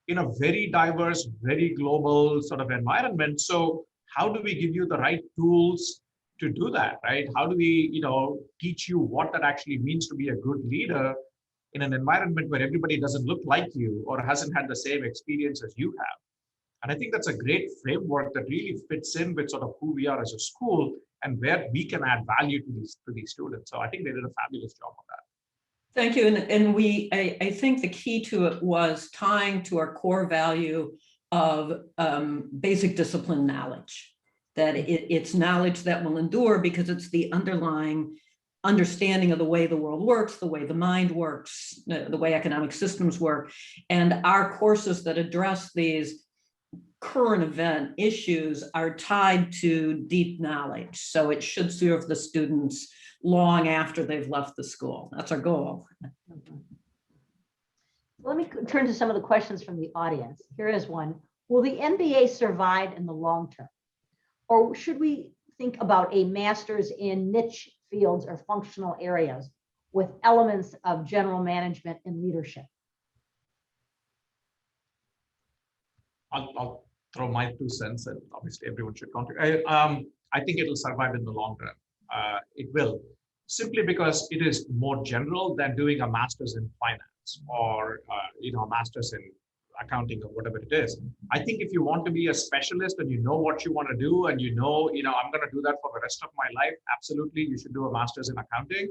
in a very diverse, very global sort of environment. So how do we give you the right tools to do that, right? How do we, teach you what that actually means to be a good leader in an environment where everybody doesn't look like you or hasn't had the same experience as you have? And I think that's a great framework that really fits in with sort of who we are as a school and where we can add value to these students. So I think they did a fabulous job of that. Thank you. And I think the key to it was tying to our core value of basic discipline knowledge, that it's knowledge that will endure because it's the underlying understanding of the way the world works, the way the mind works, the way economic systems work. And our courses that address these current event issues are tied to deep knowledge. So it should serve the students long after they've left the school. That's our goal. Let me turn to some of the questions from the audience. Here is one. Will the MBA survive in the long term? Or should we think about a master's in niche fields or functional areas with elements of general management and leadership? I'll throw my 2 cents, and obviously everyone should contribute. I think it'll survive in the long run. It will, simply because it is more general than doing a master's in finance or a master's in accounting or whatever it is. I think if you want to be a specialist and you know what you want to do and I'm going to do that for the rest of my life, absolutely, you should do a master's in accounting.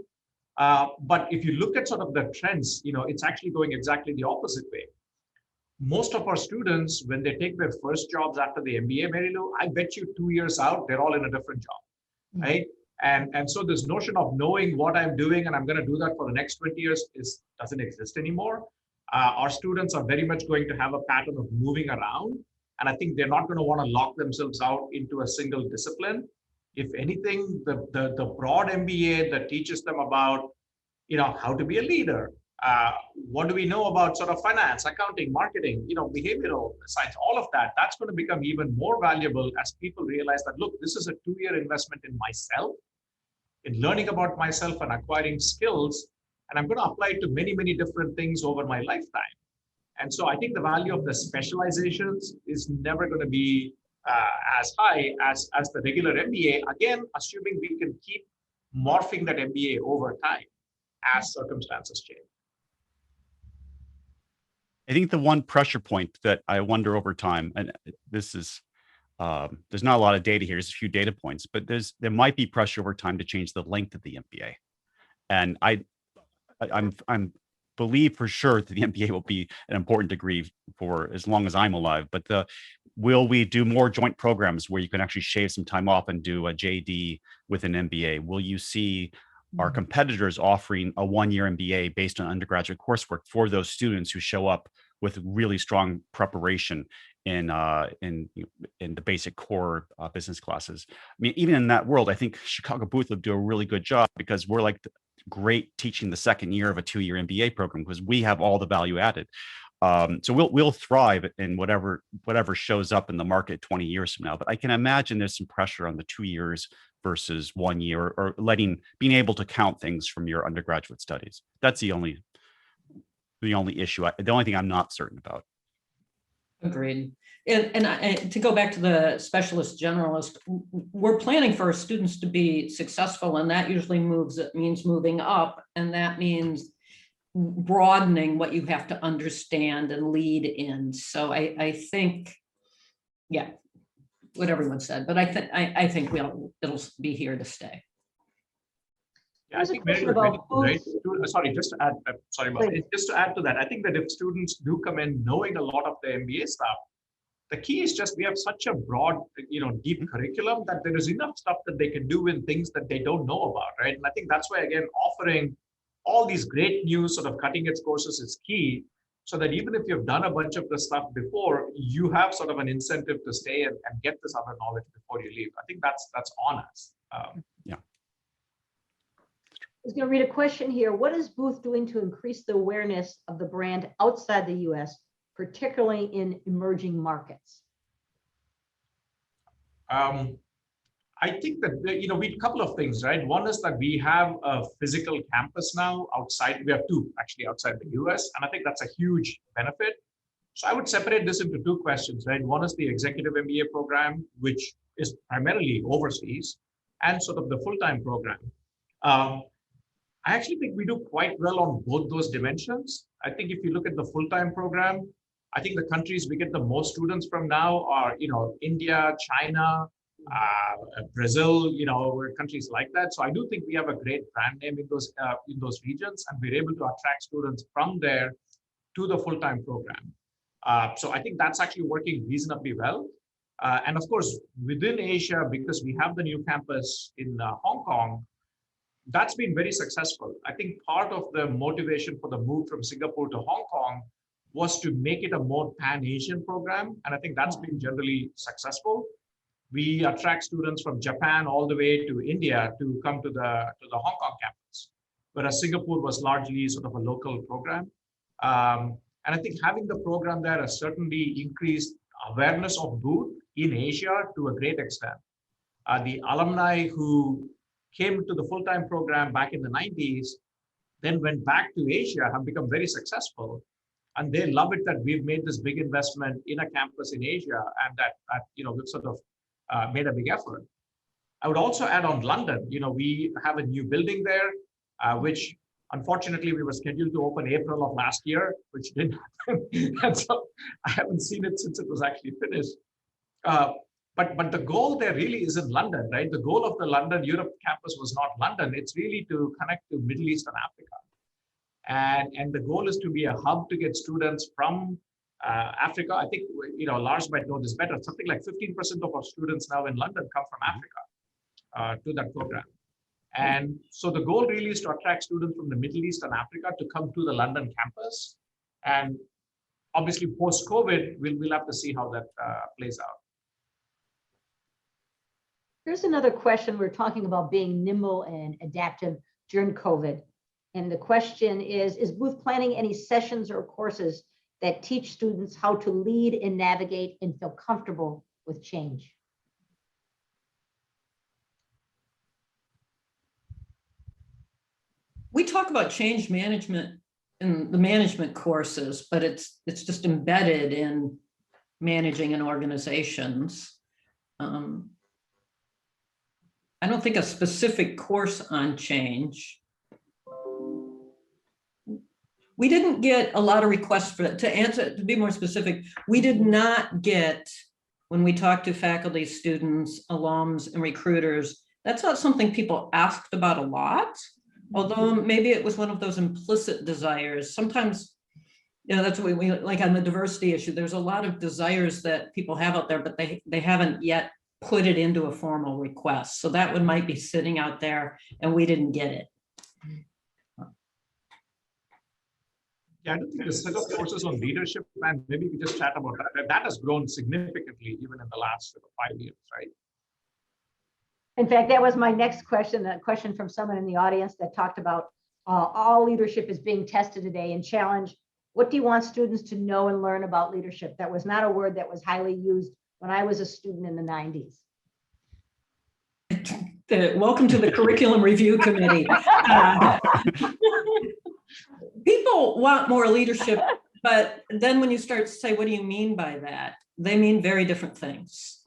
But if you look at sort of the trends, it's actually going exactly the opposite way. Most of our students, when they take their first jobs after the MBA, Mary Lou, I bet you 2 years out, they're all in a different job, right? And so this notion of knowing what I'm doing and I'm going to do that for the next 20 years doesn't exist anymore. Our students are very much going to have a pattern of moving around. And I think they're not going to want to lock themselves out into a single discipline. If anything, the broad MBA that teaches them about, how to be a leader, What do we know about sort of finance, accounting, marketing, behavioral science, all of that? That's going to become even more valuable as people realize that, look, this is a 2-year investment in myself, in learning about myself and acquiring skills, and I'm going to apply it to many, many different things over my lifetime. And so I think the value of the specializations is never going to be as high as the regular MBA, again, assuming we can keep morphing that MBA over time as circumstances change. I think the one pressure point that I wonder over time, and this is, there's not a lot of data here, there's a few data points, but there might be pressure over time to change the length of the MBA. And I'm believe for sure that the MBA will be an important degree for as long as I'm alive. But will we do more joint programs where you can actually shave some time off and do a JD with an MBA? Will you see our competitors offering a 1-year MBA based on undergraduate coursework for those students who show up with really strong preparation in the basic core business classes? I mean, even in that world, I think Chicago Booth will do a really good job because we're like great teaching the second year of a 2-year MBA program because we have all the value added. So we'll thrive in whatever shows up in the market 20 years from now. But I can imagine there's some pressure on the 2 years versus 1 year, or being able to count things from your undergraduate studies. That's the only issue. The only thing I'm not certain about. Agreed. And to go back to the specialist generalist, we're planning for our students to be successful, and that usually means moving up, and that means broadening what you have to understand and lead in. So I think, yeah, what everyone said, but I think it'll be here to stay. Yeah, I think Mary, right? Sorry, just to add. Just to add to that, I think that if students do come in knowing a lot of the MBA stuff, the key is just we have such a broad, deep curriculum that there is enough stuff that they can do in things that they don't know about, right? And I think that's why, again, offering all these great new sort of cutting edge courses is key, so that even if you've done a bunch of the stuff before, you have sort of an incentive to stay and get this other knowledge before you leave. I think that's on us. Yeah. I was going to read a question here. What is Booth doing to increase the awareness of the brand outside the US, particularly in emerging markets? I think that, we a couple of things, right? One is that we have a physical campus now outside. We have two actually outside the US, and I think that's a huge benefit. So I would separate this into two questions, right? One is the executive MBA program, which is primarily overseas, and sort of the full-time program. I actually think we do quite well on both those dimensions. I think if you look at the full-time program, I think the countries we get the most students from now are, India, China, Brazil, countries like that. So I do think we have a great brand name in those regions, and we're able to attract students from there to the full-time program. So I think that's actually working reasonably well. And of course, within Asia, because we have the new campus in Hong Kong, that's been very successful. I think part of the motivation for the move from Singapore to Hong Kong was to make it a more pan-Asian program. And I think that's been generally successful. We attract students from Japan all the way to India to come to the Hong Kong campus, whereas Singapore was largely sort of a local program. And I think having the program there has certainly increased awareness of Booth in Asia to a great extent. The alumni who came to the full-time program back in the 90s, then went back to Asia, have become very successful. And they love it that we've made this big investment in a campus in Asia, and that we've sort of made a big effort. I would also add on London. We have a new building there, which unfortunately we were scheduled to open April of last year, which didn't happen. And so I haven't seen it since it was actually finished. But the goal there really isn't London, right? The goal of the London Europe campus was not London. It's really to connect to Middle East and Africa. And the goal is to be a hub to get students from Africa. I think, Lars might know this better. Something like 15% of our students now in London come from Africa to that program. And so the goal really is to attract students from the Middle East and Africa to come to the London campus. And obviously post-COVID, we'll have to see how that plays out. Here's another question. We're talking about being nimble and adaptive during COVID. And the question is Booth planning any sessions or courses that teach students how to lead and navigate and feel comfortable with change? We talk about change management in the management courses, but it's just embedded in managing in organizations. I don't think a specific course on change. We didn't get a lot of requests for that. To be more specific, we did not get, when we talked to faculty, students, alums, and recruiters, that's not something people asked about a lot, although maybe it was one of those implicit desires. Sometimes, you know, that's what we like on the diversity issue. There's a lot of desires that people have out there, but they haven't yet put it into a formal request. So that one might be sitting out there and we didn't get it. Yeah, I don't think the set of courses on leadership, and maybe we just chat about that. That has grown significantly even in the last 5 years, right? In fact, that was my next question, a question from someone in the audience that talked about all leadership is being tested today and challenged. What do you want students to know and learn about leadership? That was not a word that was highly used when I was a student in the 90s. Welcome to the Curriculum Review Committee. People want more leadership, but then when you start to say, what do you mean by that? They mean very different things.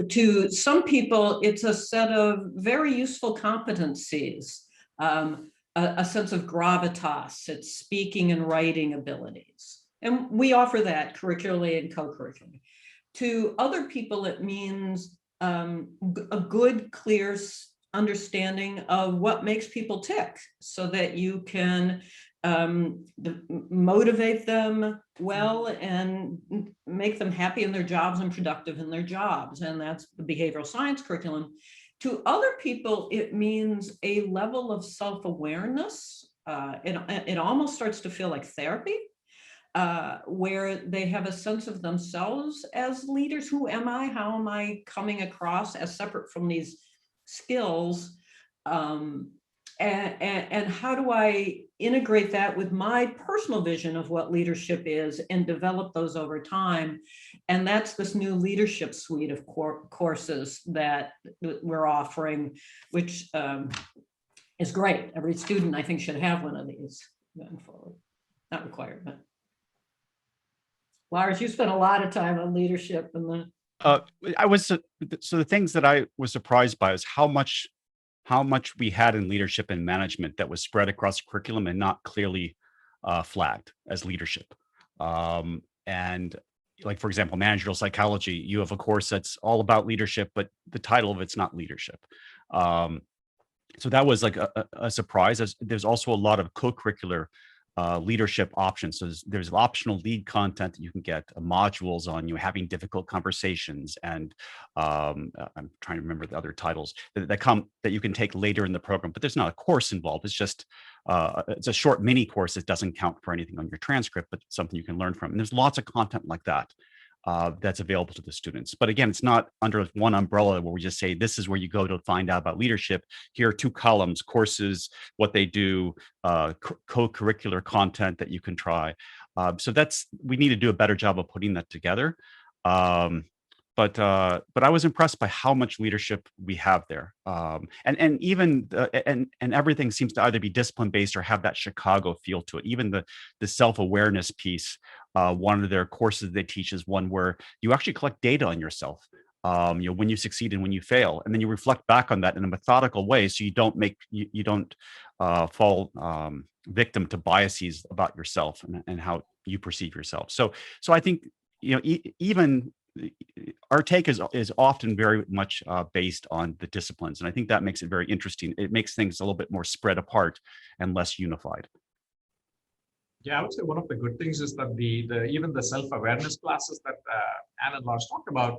To some people, it's a set of very useful competencies, a sense of gravitas, it's speaking and writing abilities. And we offer that curricularly and co-curricularly. To other people, it means a good, clear understanding of what makes people tick so that you can motivate them well and make them happy in their jobs and productive in their jobs. And that's the behavioral science curriculum. To other people, it means a level of self-awareness. It almost starts to feel like therapy, where they have a sense of themselves as leaders. Who am I? How am I coming across as separate from these skills? And how do I integrate that with my personal vision of what leadership is and develop those over time? And that's this new leadership suite of courses that we're offering, which is great. Every student, I think, should have one of these going forward. Not required, but. Lars, you spent a lot of time on leadership and the. So the things that I was surprised by is how much we had in leadership and management that was spread across the curriculum and not clearly flagged as leadership. And like, for example, managerial psychology, you have a course that's all about leadership, but the title of it's not leadership. So that was like a surprise. There's also a lot of co-curricular leadership options. So there's optional lead content that you can get, modules on having difficult conversations, and I'm trying to remember the other titles that you can take later in the program. But there's not a course involved. It's just it's a short mini course that doesn't count for anything on your transcript, but something you can learn from. And there's lots of content like that that's available to the students. But again, it's not under one umbrella where we just say, this is where you go to find out about leadership. Here are 2 columns, courses, what they do, co-curricular content that you can try. So we need to do a better job of putting that together. But I was impressed by how much leadership we have there. And even and everything seems to either be discipline based or have that Chicago feel to it. Even the self-awareness piece, one of their courses they teach is one where you actually collect data on yourself. When you succeed and when you fail, and then you reflect back on that in a methodical way, so you don't fall victim to biases about yourself and how you perceive yourself. So I think even our take is often very much based on the disciplines, and I think that makes it very interesting. It makes things a little bit more spread apart and less unified. Yeah, I would say one of the good things is that even the self-awareness classes that Anne and Lars talked about,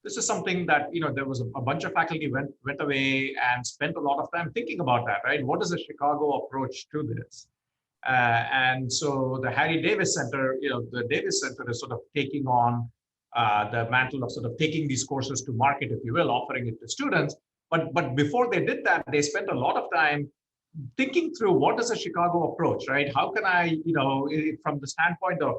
this is something that there was a bunch of faculty went away and spent a lot of time thinking about that, right? What is the Chicago approach to this? And so the Harry Davis Center, the Davis Center is sort of taking on the mantle of sort of taking these courses to market, if you will, offering it to students. But before they did that, they spent a lot of time thinking through what is a Chicago approach, right? How can I, from the standpoint of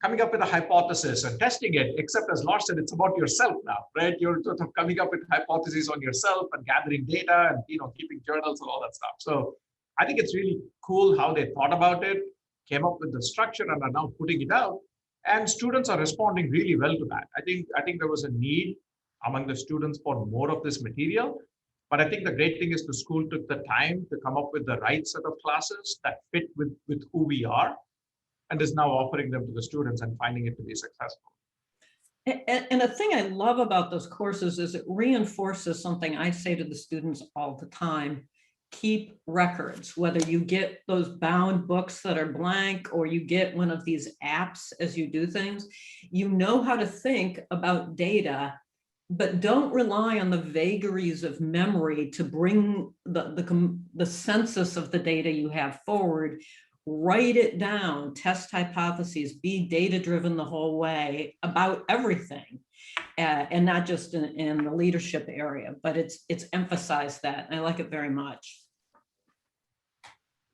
coming up with a hypothesis and testing it, except as Lars said, it's about yourself now, right? You're sort of coming up with hypotheses on yourself and gathering data and, keeping journals and all that stuff. So I think it's really cool how they thought about it, came up with the structure and are now putting it out. And students are responding really well to that. I think there was a need among the students for more of this material. But I think the great thing is the school took the time to come up with the right set of classes that fit with who we are, and is now offering them to the students and finding it to be successful. And the thing I love about those courses is it reinforces something I say to the students all the time. Keep records, whether you get those bound books that are blank or you get one of these apps as you do things, you know how to think about data, but don't rely on the vagaries of memory to bring the census of the data you have forward. Write it down, test hypotheses, be data-driven the whole way about everything, and not just in the leadership area, but it's emphasized that, and I like it very much.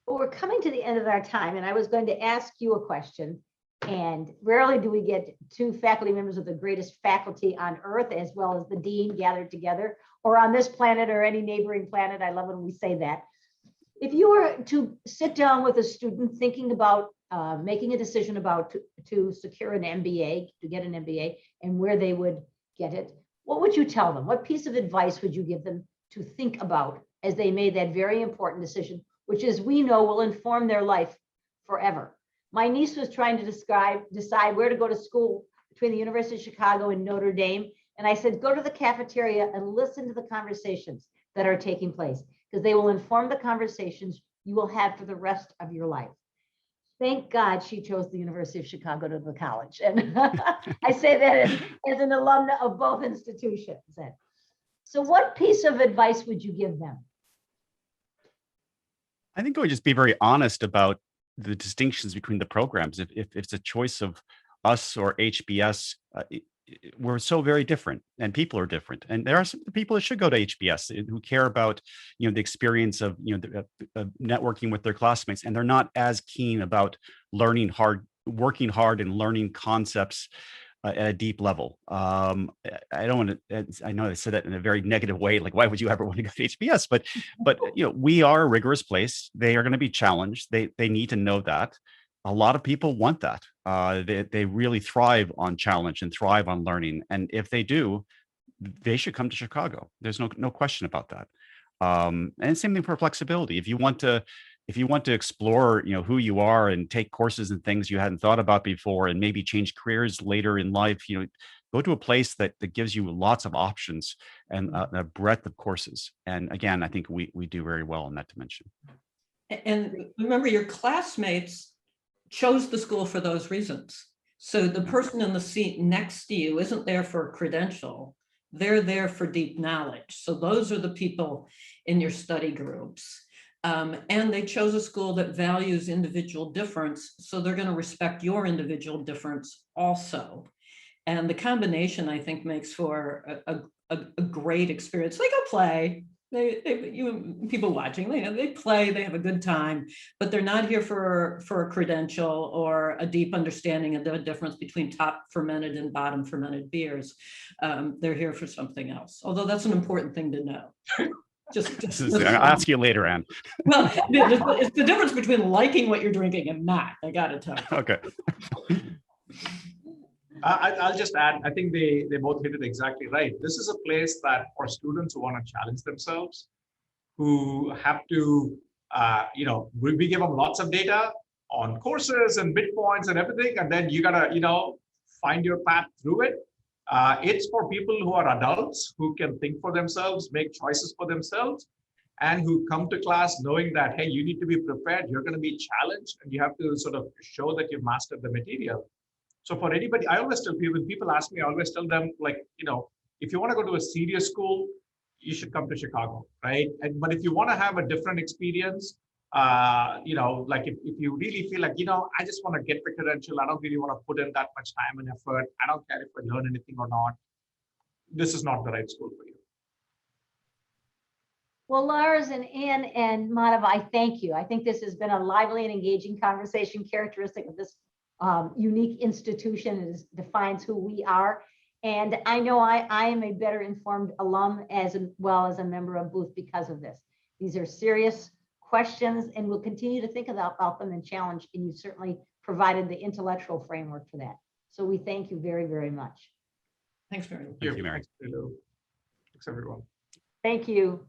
Well, we're coming to the end of our time, and I was going to ask you a question. And rarely do we get two faculty members of the greatest faculty on earth, as well as the dean, gathered together, or on this planet or any neighboring planet. I love when we say that. If you were to sit down with a student thinking about making a decision about to secure an MBA, to get an MBA, and where they would get it, what would you tell them? What piece of advice would you give them to think about as they made that very important decision, which, as we know, will inform their life forever? My niece was trying to decide where to go to school between the University of Chicago and Notre Dame. And I said, go to the cafeteria and listen to the conversations that are taking place, because they will inform the conversations you will have for the rest of your life. Thank God she chose the University of Chicago to the college. And I say that as an alumna of both institutions. So what piece of advice would you give them? I think I would just be very honest about the distinctions between the programs. If it's a choice of us or HBS, we're so very different, and people are different. And there are some people that should go to HBS who care about, the experience of, networking with their classmates, and they're not as keen about learning hard, working hard, and learning concepts at a deep level. I don't want to, I know I said that in a very negative way, like, why would you ever want to go to HBS? But we are a rigorous place. They are going to be challenged. They need to know that. A lot of people want that. They really thrive on challenge and thrive on learning. And if they do, they should come to Chicago. There's no question about that. And same thing for flexibility. If you want to explore, who you are and take courses and things you hadn't thought about before, and maybe change careers later in life, go to a place that gives you lots of options and a breadth of courses. And again, I think we do very well in that dimension. And remember, your classmates chose the school for those reasons. So the person in the seat next to you isn't there for a credential. They're there for deep knowledge. So those are the people in your study groups. And they chose a school that values individual difference. So they're going to respect your individual difference also. And the combination, I think, makes for a great experience. They go play. People watching, they play, they have a good time, but they're not here for a credential or a deep understanding of the difference between top fermented and bottom fermented beers. They're here for something else. Although that's an important thing to know. I'll ask you later, Anne. Well, it's the difference between liking what you're drinking and not. I got to tell you. Okay. I'll just add, I think they both hit it exactly right. This is a place that for students who want to challenge themselves, who have to, we give them lots of data on courses and Bitcoins and everything, and then you gotta, find your path through it. It's for people who are adults, who can think for themselves, make choices for themselves, and who come to class knowing that, hey, you need to be prepared, you're going to be challenged, and you have to sort of show that you've mastered the material. So for anybody, I always tell people, when people ask me, I always tell them, like, if you want to go to a serious school, you should come to Chicago, right? But if you want to have a different experience, like if you really feel like, I just want to get the credential, I don't really want to put in that much time and effort, I don't care if I learn anything or not, this is not the right school for you. Well, Lars and Ann and Madhav, I thank you. I think this has been a lively and engaging conversation, characteristic of this unique institution. It defines who we are. And I know I am a better informed alum as well as a member of Booth because of this. These are serious questions, and we'll continue to think about them and challenge. And you certainly provided the intellectual framework for that. So we thank you very, very much. Thanks, Mary. Thank you, Mary. Thanks, everyone. Thank you.